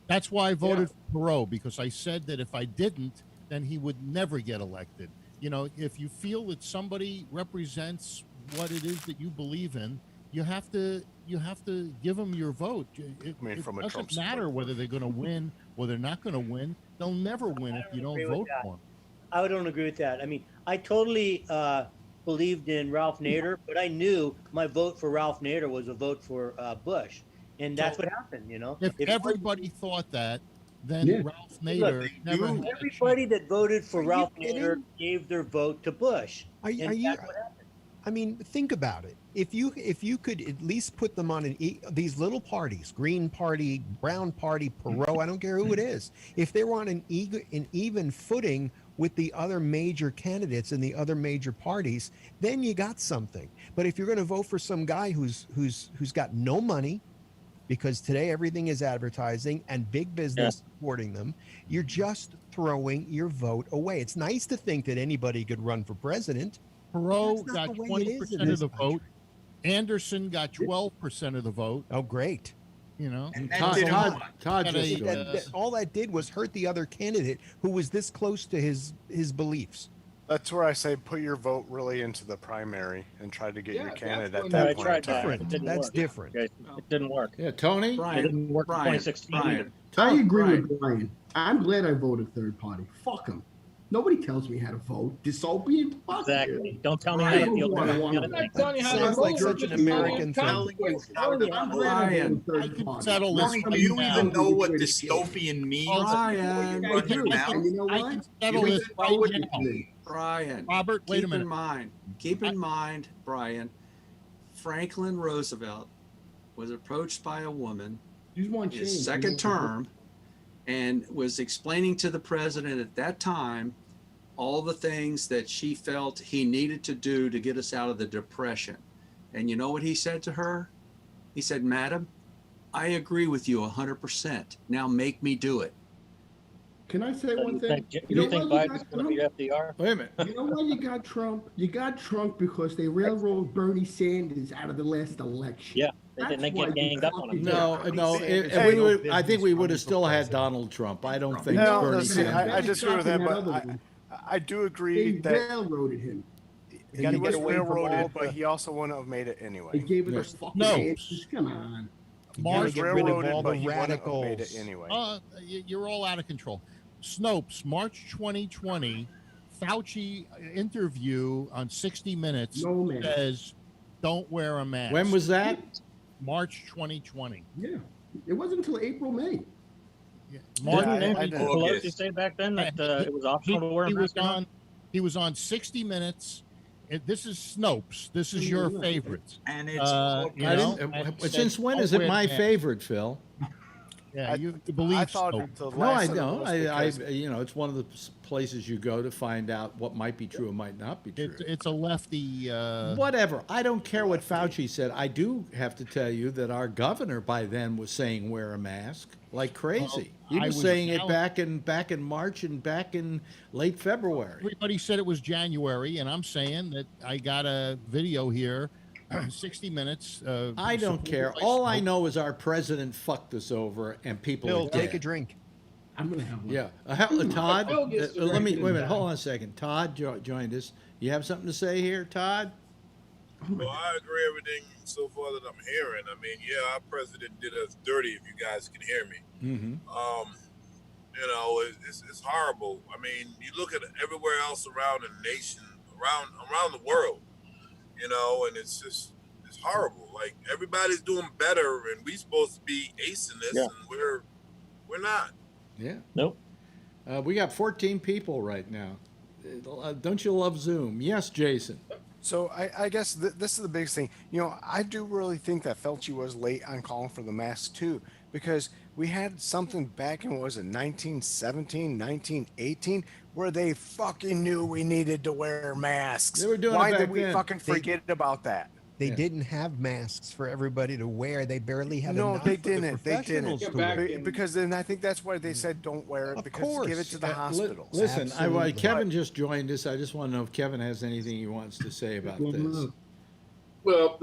G: That's why I voted for Perot, because I said that if I didn't, then he would never get elected. You know, if you feel that somebody represents what it is that you believe in, you have to give them your vote. It doesn't matter whether they're going to win or they're not going to win. They'll never win if you don't vote for them.
H: I don't agree with that. I mean, I totally believed in Ralph Nader, but I knew my vote for Ralph Nader was a vote for Bush, and that's what happened. You know,
G: if everybody thought that, then Ralph Nader never.
H: Everybody that voted for Ralph Nader gave their vote to Bush.
L: Are you? I mean, think about it. If you could at least put them on these little parties, Green Party, Brown Party, Perot, I don't care who it is. If they were on an even footing with the other major candidates in the other major parties, then you got something. But if you're going to vote for some guy who's got no money, because today everything is advertising and big business supporting them, you're just throwing your vote away. It's nice to think that anybody could run for president.
G: Perot got 20% of the vote. Anderson got 12% of the vote.
L: Oh, great.
G: You know,
B: and Todd
L: all that did was hurt the other candidate who was this close to his beliefs.
D: That's where I say put your vote really into the primary and try to get your candidate at that point in time.
L: That's different.
K: It didn't work.
B: Yeah, Tony?
K: It didn't work in 2016.
O: I agree with Brian. I'm glad I voted third party. Fuck him. Nobody tells me how to vote. Dystopian? Fuck
K: exactly.
O: you.
K: Don't tell me how to feel.
O: I'm
L: not telling you how to vote. Such an American thing.
O: I'm glad I voted third party.
I: Tony, do you even know what dystopian means?
M: Brian,
O: you know what?
M: Brian,
G: Robert, wait a minute.
M: Keep in mind, Brian, Franklin Roosevelt was approached by a woman his second term and was explaining to the president at that time all the things that she felt he needed to do to get us out of the Depression. And you know what he said to her? He said, "Madam, I agree with you 100%. Now make me do it."
O: Can I say one thing?
K: You think Biden's going to be FDR?
B: Wait a minute.
O: You know why you got Trump? You got Trump because they railroaded Bernie Sanders out of the last election.
K: Yeah, they get ganged up on him.
B: No. I think we would have still had Donald Trump. I don't think Bernie Sanders.
D: I disagree with that, but I do agree that
O: railroaded him.
D: He was railroaded, but he also wouldn't have made it anyway.
O: They gave it a fucking answers. Come on.
G: Mark,
L: get rid of all
D: but
L: the
D: he wouldn't have
L: radicals.
D: made it anyway.
G: You're all out of control. Snopes, March 2020, Fauci interview on 60 Minutes says, "Don't wear a mask."
B: When was that?
G: March 2020.
O: Yeah, it wasn't until April, May.
K: Didn't Pelosi say back then that it was optional to wear a mask?
G: He was on 60 Minutes. This is Snopes. This is your favorite.
I: And it's
B: since when is it my favorite, Phil?
G: Yeah, you believe.
D: I thought
G: Snopes.
B: No, I don't. I it's one of the places you go to find out what might be true and might not be true.
G: It's a lefty.
B: Whatever. I don't care what Fauci said. I do have to tell you that our governor by then was saying wear a mask like crazy. He was saying it back in March and back in late February.
G: Everybody said it was January, and I'm saying that I got a video here 60 Minutes.
B: I don't
G: supported
B: care.
G: by
B: All I
G: Snoop.
B: know is our president fucked us over, and people
L: Bill,
B: are
L: take
B: dead.
L: a drink.
O: I'm gonna have one.
B: Yeah, Todd.
F: Bill gets
B: Let me
F: directed
B: wait a minute.
F: and
B: Hold
F: died.
B: on a second. Todd joined us. You have something to say here, Todd?
P: Well, I agree everything so far that I'm hearing. I mean, yeah, our president did us dirty. If you guys can hear me,
B: Mm-hmm.
P: you know, it's horrible. I mean, you look at everywhere else around the nation, around the world, you know, and it's horrible. Like everybody's doing better, and we supposed to be acing this, and we're not.
B: Yeah.
K: Nope.
B: We got 14 people right now. Don't you love Zoom? Yes, Jason.
D: So I guess this is the biggest thing. You know, I do really think that Fauci was late on calling for the mask too, because we had something back in, what was it, 1917, 1918, where they fucking knew we needed to wear masks.
B: They were doing it
D: Why
B: back
D: did we
B: then.
D: fucking forget about that?
L: They didn't have masks for everybody to wear. They barely had
D: No,
L: enough
D: they
L: for the
D: didn't. They
L: professionals
D: didn't.
L: to wear.
D: Because then I think that's why they said don't wear it,
L: Of
D: because
L: course.
D: give it to the hospitals.
B: Listen,
L: Absolutely.
B: Kevin just joined us. I just want to know if Kevin has anything he wants to say about this.
Q: Well,